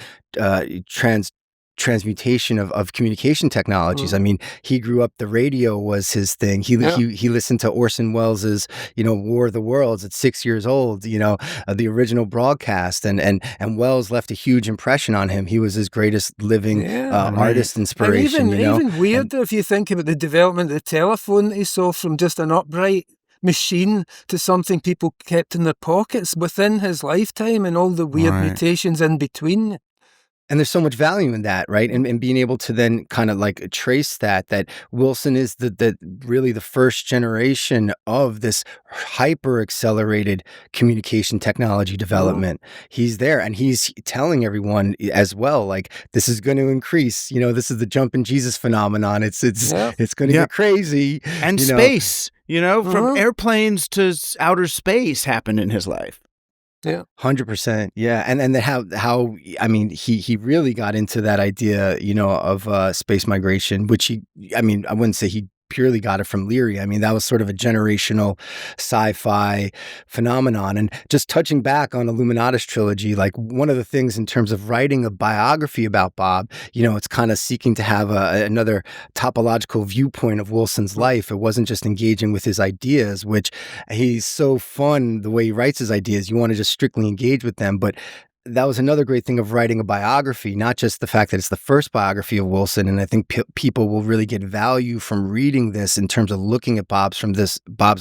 transmutation of communication technologies. I mean, he grew up, the radio was his thing. He listened to Orson Welles's, War of the Worlds at 6 years old, the original broadcast, and Wells left a huge impression on him. He was his greatest living artist inspiration. And even weirder if you think about the development of the telephone that he saw from just an upright machine to something people kept in their pockets within his lifetime, and all the weird mutations in between. And there's so much value in that, right? And being able to then kind of like trace that Wilson is the really the first generation of this hyper accelerated communication technology development. He's there, and he's telling everyone as well, like, this is going to increase. This is the jumping Jesus phenomenon. It's going to get crazy. And space, from airplanes to outer space happened in his life. Yeah, 100%. Yeah, and how I mean, he really got into that idea, of space migration, which I wouldn't say he purely got it from Leary. I mean, that was sort of a generational sci-fi phenomenon. And just touching back on Illuminatus trilogy, like one of the things in terms of writing a biography about Bob, it's kind of seeking to have another topological viewpoint of Wilson's life. It wasn't just engaging with his ideas, which he's so fun the way he writes his ideas. You want to just strictly engage with them, but that was another great thing of writing a biography, not just the fact that it's the first biography of Wilson. And I think people will really get value from reading this in terms of looking at Bob's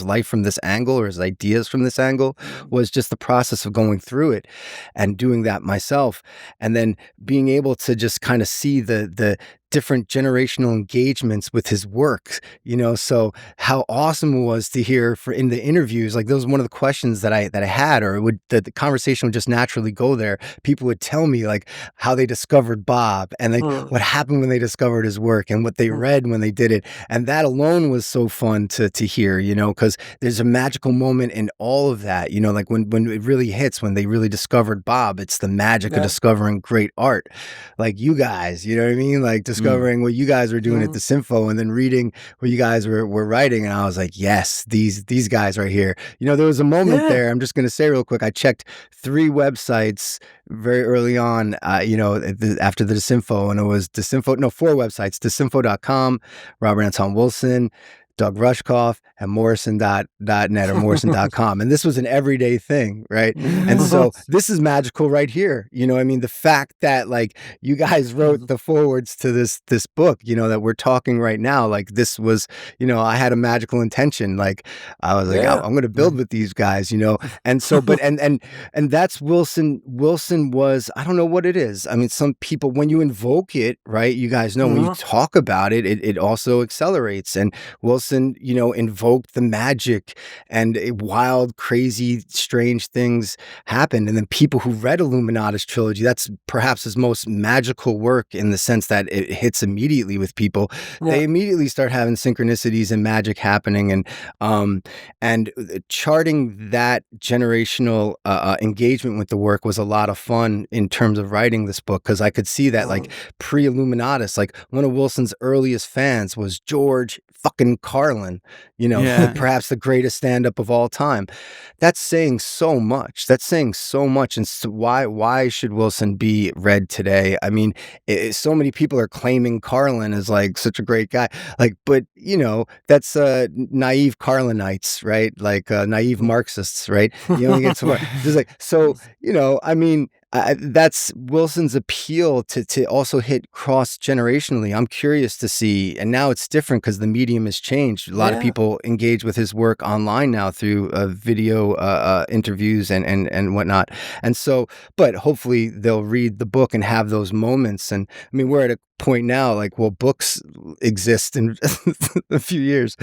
life from this angle, or his ideas from this angle, was just the process of going through it and doing that myself. And then being able to just kind of see the different generational engagements with his work, so how awesome it was to hear in the interviews, like that was one of the questions that I had, or the conversation would just naturally go there. People would tell me like how they discovered Bob, and like what happened when they discovered his work, and what they read when they did it. And that alone was so fun to hear, because there's a magical moment in all of that, like when it really hits, when they really discovered Bob. It's the magic of discovering great art, like you guys, you know what I mean? Like discovering what you guys were doing at the Sympho, and then reading what you guys were writing. And I was like, yes, these guys right here. There was a moment there, I'm just going to say real quick, I checked 3 websites very early on, after the Sympho, and it was 4 websites, thesympho.com, Robert Anton Wilson, Doug Rushkoff, and Morrison.net or Morrison.com. And this was an everyday thing, right? And so this is magical right here. The fact that like you guys wrote the forwards to this book, that we're talking right now, like this was, I had a magical intention. Like I was like, I'm going to build with these guys, and so, but, and that's Wilson. Wilson was, I don't know what it is. I mean, some people, when you invoke it, right, you guys know when you talk about it, it also accelerates. And Wilson, invoked the magic, and wild, crazy, strange things happened. And then people who read Illuminatus trilogy, that's perhaps his most magical work in the sense that it hits immediately with people. They immediately start having synchronicities and magic happening, and charting that generational engagement with the work was a lot of fun in terms of writing this book, because I could see that like pre-Illuminatus, like one of Wilson's earliest fans was George fucking Carlin, perhaps the greatest stand-up of all time. That's saying so much. And so why should Wilson be read today? I mean, so many people are claiming Carlin as like such a great guy, like, but that's naive Carlinites, right? Like naive Marxists, right? You only get so far. Just like, so, I mean, that's Wilson's appeal to also hit cross-generationally. I'm curious to see, and now it's different because the medium has changed. A lot of people engage with his work online now through video interviews and whatnot. And so, but hopefully they'll read the book and have those moments. And I mean, we're at a point now, like, well, books exist in a few years,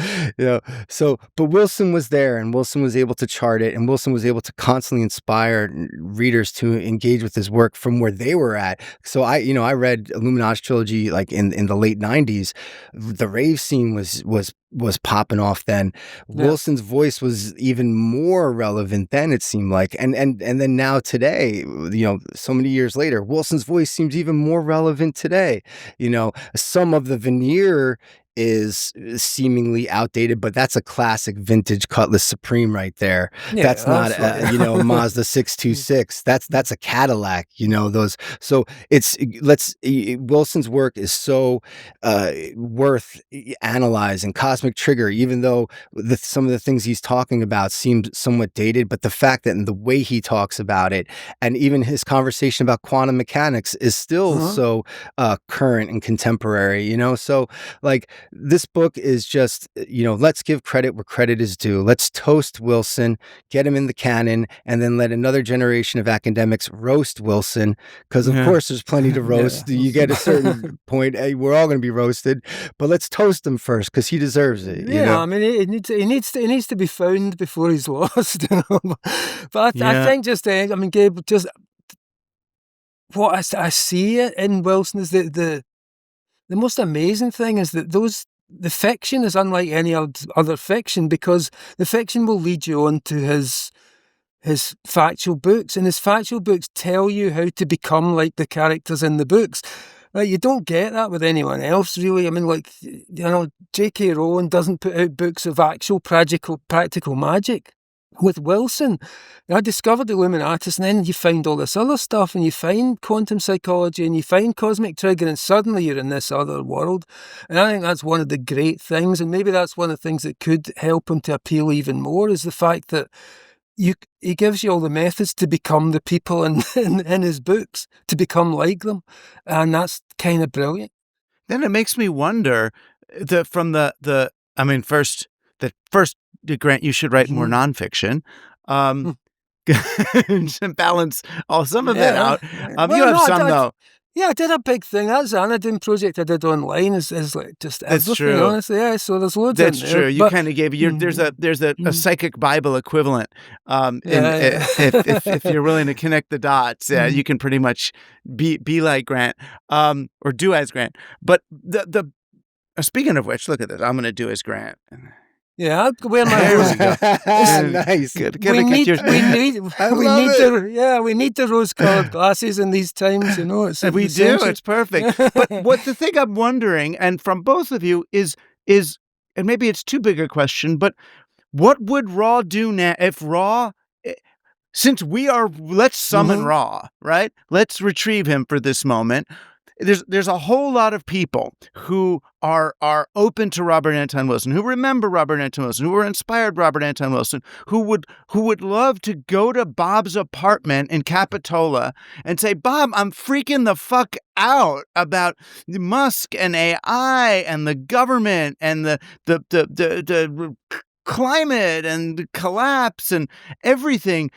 so, but Wilson was there, and Wilson was able to chart it, and Wilson was able to constantly inspire readers to engage engage with his work from where they were at. So I read Illuminati trilogy like in the late 90s. The rave scene was popping off then. Yeah. Wilson's voice was even more relevant then, it seemed like. And then now today, so many years later, Wilson's voice seems even more relevant today. Some of the veneer is seemingly outdated, but that's a classic vintage Cutlass Supreme right there. Yeah, That's not absolutely. a Mazda 626. That's a Cadillac, those. So Wilson's work is so worth analyzing. Cosmic Trigger, even though some of the things he's talking about seemed somewhat dated, but the fact that in the way he talks about it, and even his conversation about quantum mechanics is still so current and contemporary, so like this book is just, let's give credit where credit is due. Let's toast Wilson, get him in the canon, and then let another generation of academics roast Wilson, because of course there's plenty to roast. You get a certain point, hey, we're all going to be roasted, but let's toast him first because he deserves it. Yeah, I mean, he needs to be found before he's lost. But I think Gabe, just what I see in Wilson is that the most amazing thing is that the fiction is unlike any other fiction, because the fiction will lead you on to his factual books, and his factual books tell you how to become like the characters in the books. Like, you don't get that with anyone else, really. I mean, J.K. Rowling doesn't put out books of actual practical magic. With Wilson, I discovered Illuminatus, and then you find all this other stuff, and you find quantum psychology, and you find Cosmic Trigger, and suddenly you're in this other world. And I think that's one of the great things, and maybe that's one of the things that could help him to appeal even more, is the fact that he gives you all the methods to become the people in his books, to become like them, and that's kind of brilliant. Then it makes me wonder first, Grant, you should write more nonfiction. To balance some of it out. You have some though. Yeah, I did a big thing. That Xanadu project I did online is like just everything, true. honestly. Yeah, so there's loads That's in there. true. You kind of gave there's a psychic Bible equivalent. If you're willing to connect the dots, you can pretty much be like Grant, or do as Grant. But the speaking of which, look at this. I'm going to do as Grant. Yeah, I'll wear my There we go. Nice. Good. We need the rose-colored glasses in these times, It's we essential. do. It's perfect. But the thing I'm wondering, and from both of you, is, and maybe it's too big a question, but what would Raw do now if Raw? Since let's summon Raw, right? Let's retrieve him for this moment. There's a whole lot of people who are open to Robert Anton Wilson, who remember Robert Anton Wilson, who were inspired by Robert Anton Wilson, who would love to go to Bob's apartment in Capitola and say, Bob, I'm freaking the fuck out about Musk and AI and the government and the climate and the collapse and everything.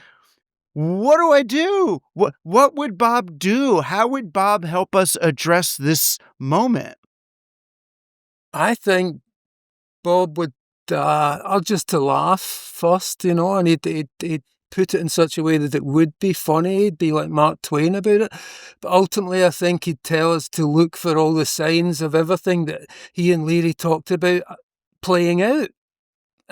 What do I do? What would Bob do? How would Bob help us address this moment? I think Bob would, just to laugh first, and he'd put it in such a way that it would be funny. He'd be like Mark Twain about it. But ultimately, I think he'd tell us to look for all the signs of everything that he and Leary talked about playing out.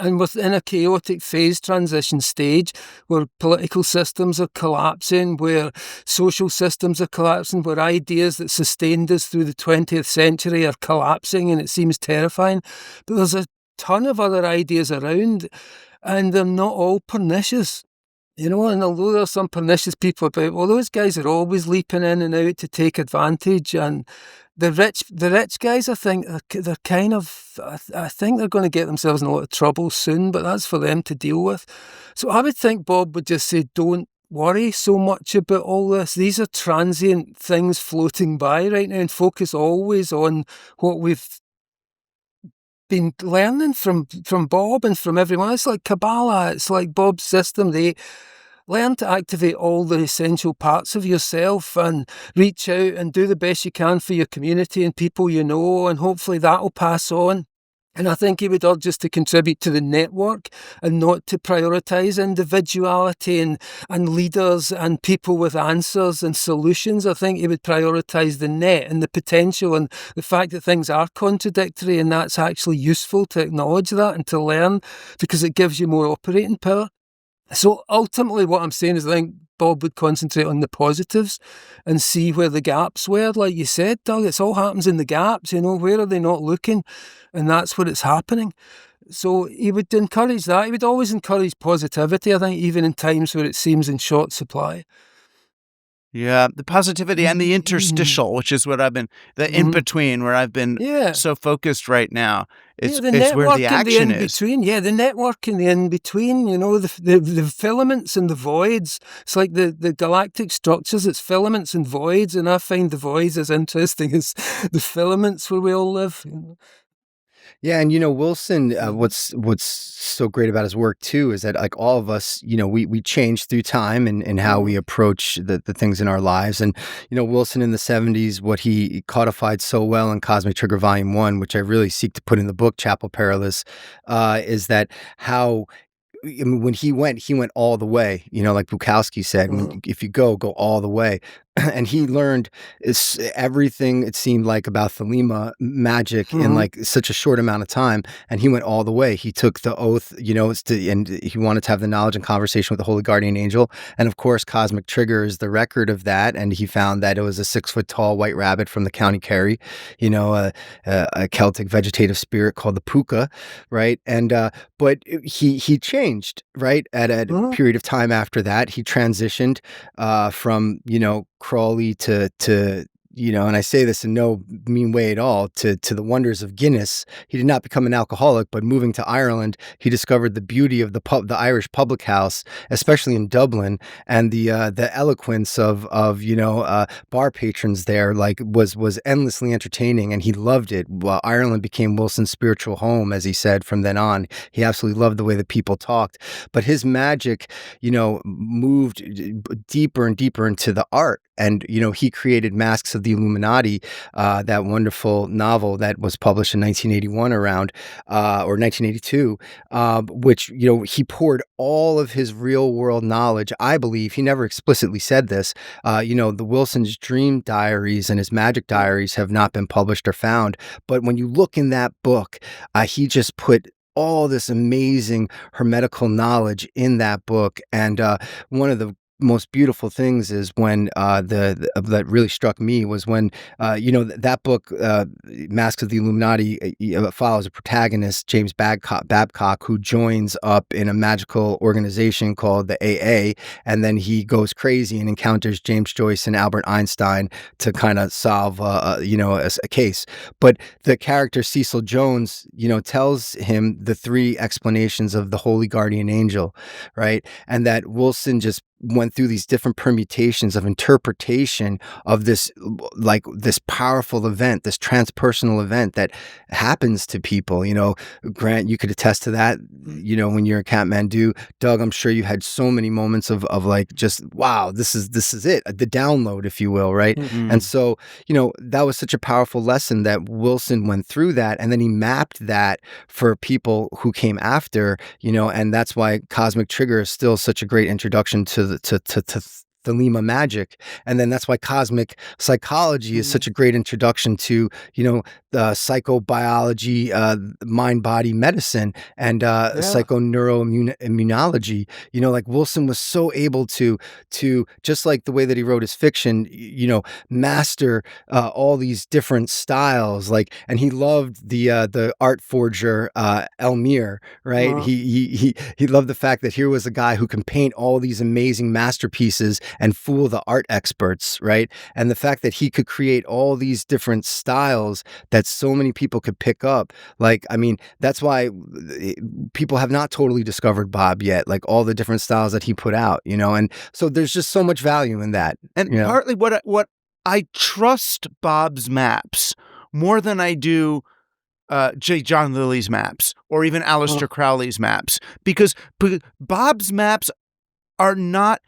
And within a chaotic phase transition stage where political systems are collapsing, where social systems are collapsing, where ideas that sustained us through the 20th century are collapsing, and it seems terrifying. But there's a ton of other ideas around, and they're not all pernicious. And although there's some pernicious people about, well, those guys are always leaping in and out to take advantage, and the rich guys, I think they're kind of, I think they're going to get themselves in a lot of trouble soon, but that's for them to deal with. So I would think Bob would just say, don't worry so much about all this. These are transient things floating by right now, and focus always on what we've been learning from Bob and from everyone. It's like Kabbalah. It's like Bob's system. They learn to activate all the essential parts of yourself and reach out and do the best you can for your community and people and hopefully that will pass on. And I think he would urge us to contribute to the network and not to prioritise individuality and leaders and people with answers and solutions. I think he would prioritise the net and the potential and the fact that things are contradictory, and that's actually useful to acknowledge that and to learn, because it gives you more operating power. So ultimately what I'm saying is I think Bob would concentrate on the positives and see where the gaps were. Like you said, Doug, it all happens in the gaps, where are they not looking? And that's where it's happening. So he would encourage that. He would always encourage positivity, I think, even in times where it seems in short supply. Yeah, the positivity and the interstitial, which is what I've been, the in-between, where I've been so focused right now. It's the where network the and the action is. in-between. Yeah, the network and the in-between, the filaments and the voids. It's like the galactic structures, it's filaments and voids, and I find the voids as interesting as the filaments where we all live. Yeah, and Wilson, what's so great about his work too is that, like, all of us, we change through time and how we approach the things in our lives. And Wilson in the 70s, what he codified so well in Cosmic Trigger Volume 1, which I really seek to put in the book Chapel Perilous, is that how, I mean, when he went all the way, like Bukowski said, if you go all the way. And he learned everything, it seemed like, about Thelema magic in like such a short amount of time. And he went all the way. He took the oath, and he wanted to have the knowledge and conversation with the Holy Guardian Angel. And of course, Cosmic Trigger is the record of that. And he found that it was a 6-foot-tall white rabbit from the County Kerry, a Celtic vegetative spirit called the puka, right? And but he changed, right? At a period of time after that, he transitioned from Crawley to and I say this in no mean way at all, to the wonders of Guinness. He did not become an alcoholic, but moving to Ireland, he discovered the beauty of the Irish public house, especially in Dublin, and the eloquence of bar patrons there, like, was endlessly entertaining, and he loved it. Well, Ireland became Wilson's spiritual home, as he said. From then on, he absolutely loved the way that people talked. But his magic, moved deeper and deeper into the art. And, he created Masks of the Illuminati, that wonderful novel that was published in 1981 or 1982, which, he poured all of his real world knowledge. I believe he never explicitly said this. The Wilson's dream diaries and his magic diaries have not been published or found. But when you look in that book, he just put all this amazing hermetical knowledge in that book. And one of the most beautiful things is when that really struck me was when that book, Masks of the Illuminati, follows a protagonist, James Babcock, who joins up in a magical organization called the AA, and then he goes crazy and encounters James Joyce and Albert Einstein to kind of solve a case. But the character Cecil Jones tells him the 3 explanations of the Holy Guardian Angel, right? And that Wilson just went through these different permutations of interpretation of this powerful event, this transpersonal event that happens to people. Grant, you could attest to that, when you're in Kathmandu. Doug, I'm sure you had so many moments of like, just, wow, this is it, the download, if you will, right? And so, that was such a powerful lesson that Wilson went through that, and then he mapped that for people who came after, and that's why Cosmic Trigger is still such a great introduction to Thelema magic. And then that's why cosmic psychology is such a great introduction to, the psychobiology, mind-body medicine, and psychoneuroimmunology. Like Wilson was so able to just like the way that he wrote his fiction, master all these different styles. Like, and he loved the art forger Elmire, right? He loved the fact that here was a guy who can paint all these amazing masterpieces and fool the art experts, right? And the fact that he could create all these different styles that so many people could pick up. Like, I mean, that's why people have not totally discovered Bob yet, like all the different styles that he put out, and so there's just so much value in that. And partly what I trust Bob's maps more than I do J. John Lilly's maps or even Aleister Crowley's maps, because Bob's maps are not,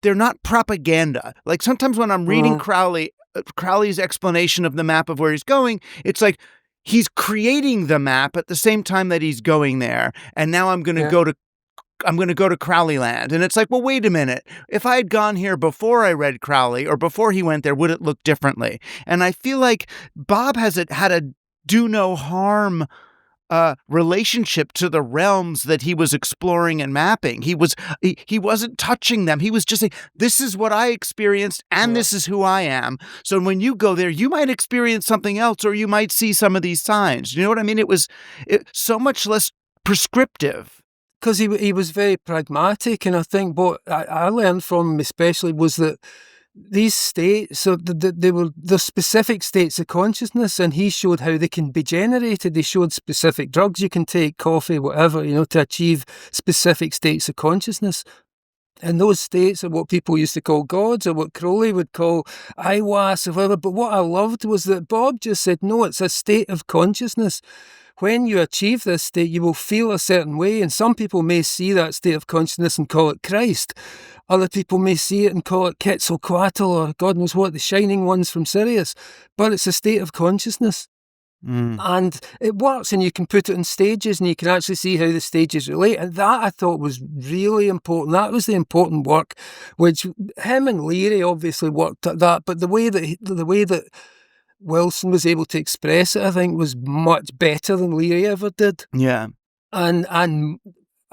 they're not propaganda. Like sometimes when I'm reading Crowley's explanation of the map of where he's going, it's like he's creating the map at the same time that he's going there. And now I'm going to Yeah. go to Crowley Land. And it's like, well, wait a minute. If I had gone here before I read Crowley or before he went there, would it look differently? And I feel like Bob had a do no harm relationship to the realms that he was exploring and mapping. He wasn't touching them. He was just saying, this is what I experienced and this is who I am. So when you go there, you might experience something else, or you might see some of these signs. You know what I mean? It was so much less prescriptive. Because he was very pragmatic, and I think what I learned from him especially was that these states, so they were the specific states of consciousness, and he showed how they can be generated. He showed specific drugs you can take, coffee, whatever, to achieve specific states of consciousness. And those states are what people used to call gods, or what Crowley would call ayahuasca or whatever. But what I loved was that Bob just said, no, it's a state of consciousness. When you achieve this state, you will feel a certain way, and some people may see that state of consciousness and call it Christ. Other people may see it and call it Quetzalcoatl, or God knows what, the shining ones from Sirius. But it's a state of consciousness. And it works, and you can put it in stages, and you can actually see how the stages relate. And that I thought was really important. That was the important work, which him and Leary obviously worked at that. But the way that Wilson was able to express it, I think, was much better than Leary ever did. Yeah. And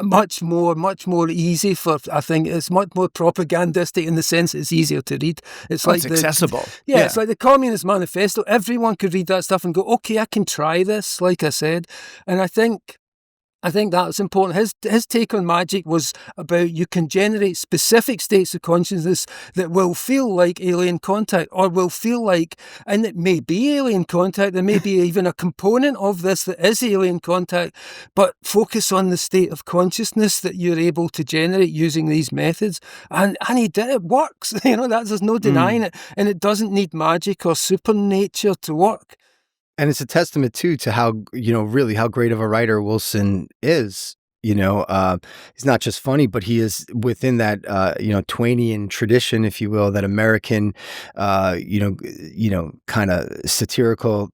much more easy for, I think it's much more propagandistic in the sense it's easier to read. It's accessible. Yeah, it's like the Communist Manifesto. Everyone could read that stuff and go, okay, I can try this, like I said. And I think that's important. His take on magic was about you can generate specific states of consciousness that will feel like alien contact, or will feel like, and it may be alien contact, there may be even a component of this that is alien contact, but focus on the state of consciousness that you're able to generate using these methods. And he did. It works. There's no denying it. And it doesn't need magic or supernature to work. And it's a testament too to how, really how great of a writer Wilson is. He's not just funny, but he is within that, Twainian tradition, if you will, that American, kind of satirical,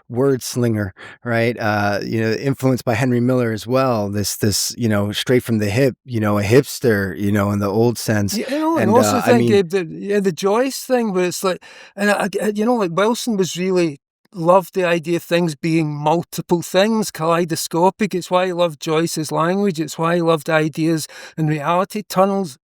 word slinger, right? Influenced by Henry Miller as well. This, straight from the hip, a hipster, in the old sense. And also think the Joyce thing, where it's like, and like Wilson was really loved the idea of things being multiple things, kaleidoscopic. It's why he loved Joyce's language. It's why he loved ideas and reality tunnels.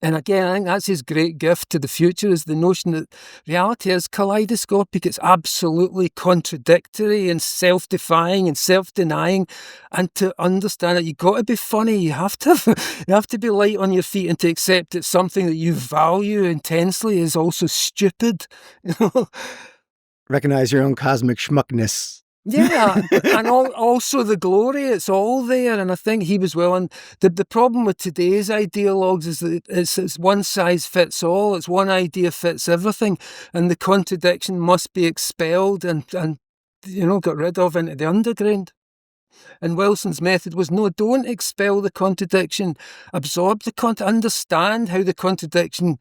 And again, I think that's his great gift to the future, is the notion that reality is kaleidoscopic. It's absolutely contradictory and self-defying and self-denying. And to understand it, you've got to be funny. You have to be light on your feet, and to accept that something that you value intensely is also stupid. Recognize your own cosmic schmuckness. Yeah, and also the glory, it's all there. And I think he was well. And the problem with today's ideologues is that it's one size fits all. It's one idea fits everything. And the contradiction must be expelled and got rid of into the underground. And Wilson's method was, no, don't expel the contradiction. Absorb understand how the contradiction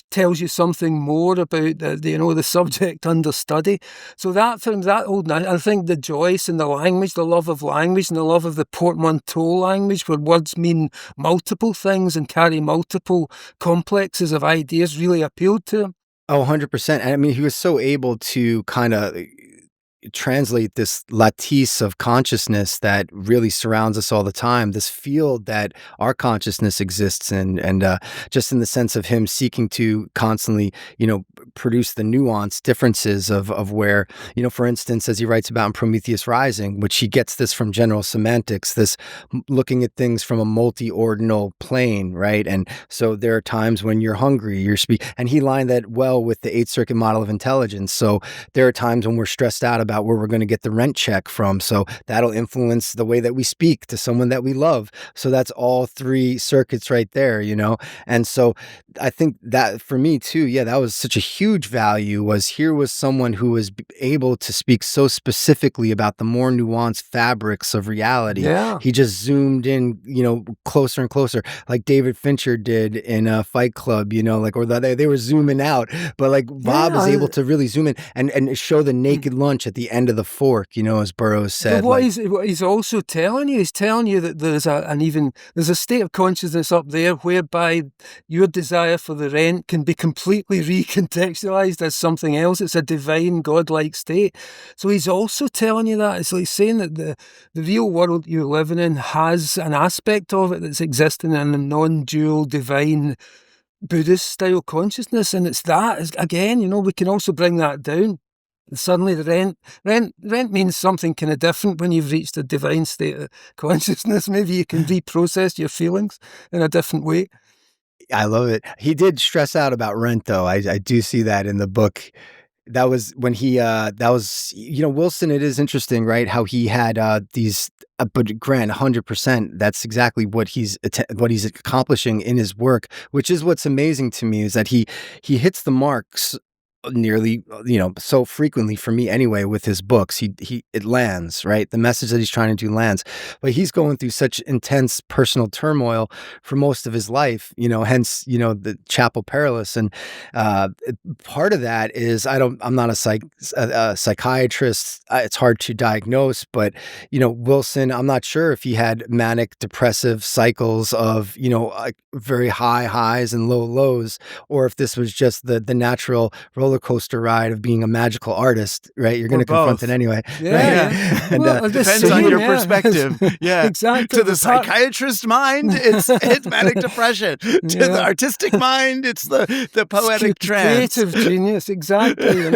tells you something more about the subject under study. So that film, I think the Joyce and the language, the love of language and the love of the portmanteau language, where words mean multiple things and carry multiple complexes of ideas, really appealed to him. Oh, 100%. And I mean, he was so able to kind of translate this lattice of consciousness that really surrounds us all the time, this field that our consciousness exists in, and just in the sense of him seeking to constantly, produce the nuance differences of where, for instance, as he writes about in Prometheus Rising, which he gets this from general semantics, this looking at things from a multi-ordinal plane, right? And so there are times when you're hungry, and he lined that well with the 8th Circuit model of intelligence. So there are times when we're stressed out about where we're going to get the rent check from. So that'll influence the way that we speak to someone that we love. So that's all 3 circuits right there, And so I think that for me too, that was such a huge huge value was here was someone who was able to speak so specifically about the more nuanced fabrics of reality. Yeah. He just zoomed in, closer and closer, like David Fincher did in Fight Club, or they were zooming out, but like Bob was able to really zoom in and show the naked lunch at the end of the fork, as Burroughs said. But what he's also telling you, that there's a state of consciousness up there whereby your desire for the rent can be completely recontextualized as something else. It's a divine, godlike state. So he's also telling you that. It's like saying that the real world you're living in has an aspect of it that's existing in a non-dual, divine, Buddhist-style consciousness. And it's that, again, we can also bring that down. Suddenly the rent means something kind of different when you've reached a divine state of consciousness. Maybe you can reprocess your feelings in a different way. I love it. He did stress out about rent, though. I do see that in the book. That was when he, Wilson, it is interesting, right? How he had these, but Grant, 100%, that's exactly what he's accomplishing in his work, which is what's amazing to me is that he hits the marks nearly, so frequently for me anyway with his books. It lands, right? The message that he's trying to do lands, but he's going through such intense personal turmoil for most of his life, hence, the Chapel Perilous. And part of that is, I'm not a psychiatrist. It's hard to diagnose, but, Wilson, I'm not sure if he had manic depressive cycles of, very high highs and low lows, or if this was just the natural roller coaster ride of being a magical artist, right? You're going to confront it anyway. Yeah. Right? And, depends on your perspective. Yeah. Exactly. To the psychiatrist mind, it's manic depression. To the artistic mind, it's the poetic trance. Creative genius, exactly.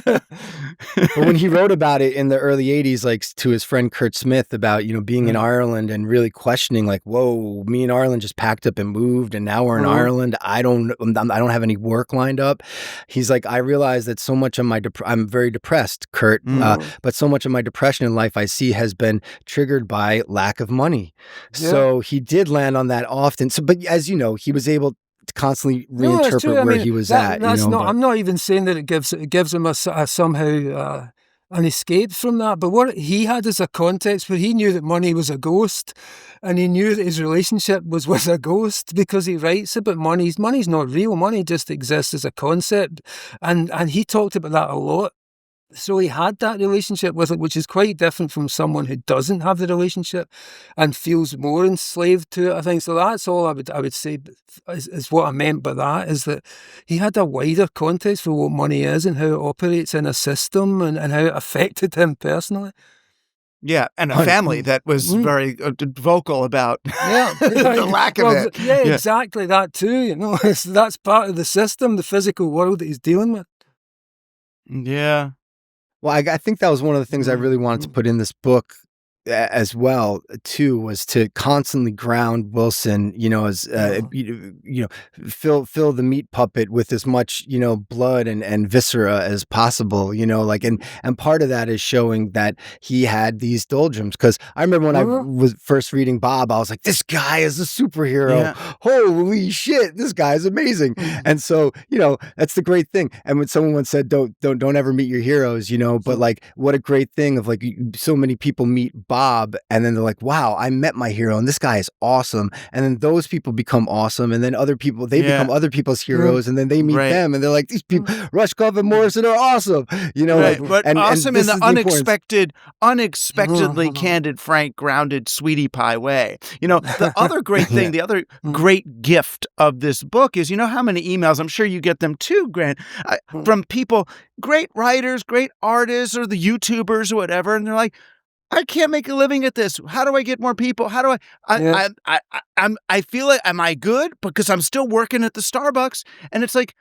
But when he wrote about it in the early 80s, like to his friend Kurt Smith about, being in Ireland and really questioning like, whoa, me and Ireland just packed up and moved and now we're in Ireland. I don't have any work lined up. He's like, I realize that so much of I'm very depressed, Kurt, but so much of my depression in life I see has been triggered by lack of money. Yeah. So he did land on that often. So, but as you know, he was able to constantly reinterpret where he was at. I'm not even saying that it gives him a somehow an escape from that. But what he had is a context where he knew that money was a ghost, and he knew that his relationship was with a ghost because he writes about money. Money's not real. Money just exists as a concept, and he talked about that a lot. So he had that relationship with it, which is quite different from someone who doesn't have the relationship and feels more enslaved to it, I think. So that's all I would say is what I meant by that, is that he had a wider context for what money is and how it operates in a system and how it affected him personally. Yeah, and a family that was very vocal about the lack of it. Yeah, exactly, that too. That's part of the system, the physical world that he's dealing with. Yeah. Well, I think that was one of the things I really wanted to put in this book as well, too, was to constantly ground Wilson, as fill the meat puppet with as much, blood and viscera as possible, and part of that is showing that he had these doldrums. Because I remember when I was first reading Bob, I was like, this guy is a superhero. Yeah. Holy shit, this guy is amazing. And so, that's the great thing. And when someone once said, don't ever meet your heroes, but like, what a great thing of like, so many people meet Bob, and then they're like, wow, I met my hero and this guy is awesome. And then those people become awesome. And then other people, they become other people's heroes, and then they meet them and they're like, these people, Rushkoff and Morrison are awesome. But awesome in the unexpectedly candid, frank, grounded, sweetie pie way. The other great thing, the other great gift of this book is, how many emails, I'm sure you get them too, Grant, from people, great writers, great artists, or the YouTubers or whatever. And they're like, I can't make a living at this. How do I get more people? How do I feel like, am I good? Because I'm still working at the Starbucks. And it's like,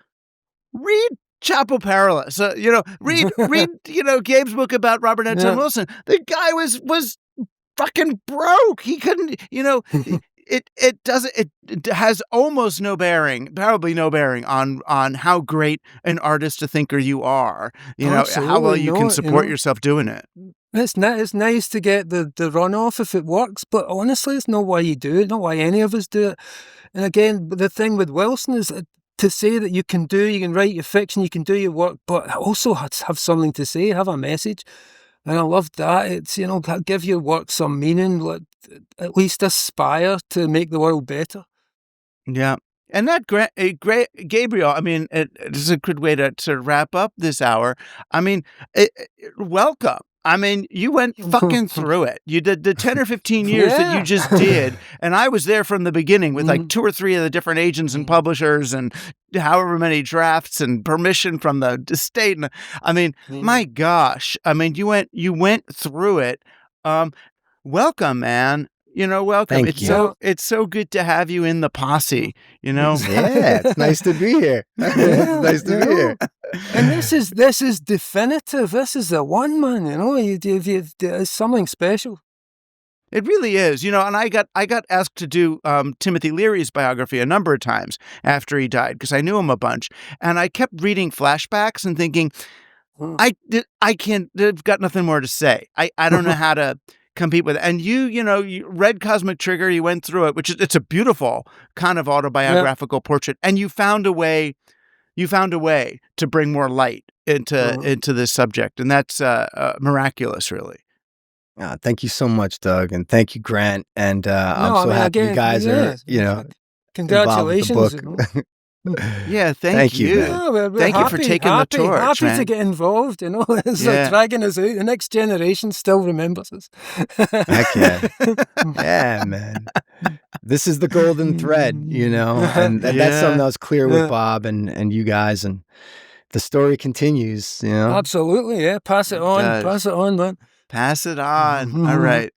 read Chapel Perilous. Read Gabe's book about Robert Anton Wilson. The guy was fucking broke. He couldn't, it has almost no bearing, probably no bearing on how great an artist, a thinker you are. How well you can support yourself doing it. It's nice to get the runoff if it works, but honestly, it's not why you do it, not why any of us do it. And again, the thing with Wilson is that to say that you can write your fiction, you can do your work, but also have something to say, have a message. And I loved that. It's, give your work some meaning, at least aspire to make the world better. Yeah. And that great Gabriel, I mean, this is a good way to sort of wrap up this hour. I mean, welcome. I mean, you went fucking through it. You did the 10 or 15 years that you just did. And I was there from the beginning with like 2 or 3 of the different agents and publishers and however many drafts and permission from the state. And I mean, my gosh. I mean, you went through it. Welcome, man. Welcome. Thank you. It's so good to have you in the posse, Yeah, it's nice to be here. It's nice to be here. And this is definitive. This is the one, man. It's something special. It really is, and I got asked to do Timothy Leary's biography a number of times after he died because I knew him a bunch, and I kept reading flashbacks and thinking, I can't. I've got nothing more to say. I don't know how to compete with it. And you read Cosmic Trigger, you went through it, it's a beautiful kind of autobiographical portrait, and you found a way to bring more light into this subject, and that's miraculous, really. Thank you so much, Doug, and thank you, Grant, and I'm so happy you guys are congratulations. Yeah, thank you. Yeah, thank you for taking the torch, happy man. to get involved. It's like dragging us out. The next generation still remembers us. Heck yeah. Yeah, man. This is the golden thread, and that's something that was clear with Bob and you guys, and the story continues, Absolutely, yeah. Pass it on, man. Pass it on.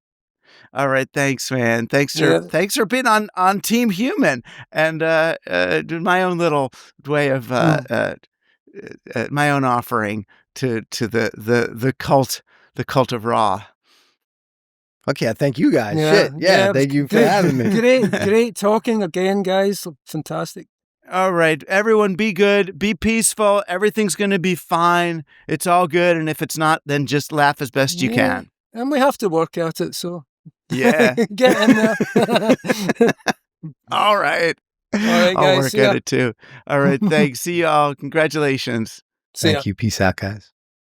All right, thanks, man. Thanks for being on Team Human, and my own little way of my own offering to the cult of Ra. Okay, thank you guys. Thank you for having me. Great talking again, guys. Fantastic. All right, everyone, be good, be peaceful. Everything's going to be fine. It's all good, and if it's not, then just laugh as best you can. And we have to work at it, so. Yeah. Get in there. All right. Guys. I'll work at it too. All right. Thanks. See y'all. Congratulations. Thank you. Peace out, guys.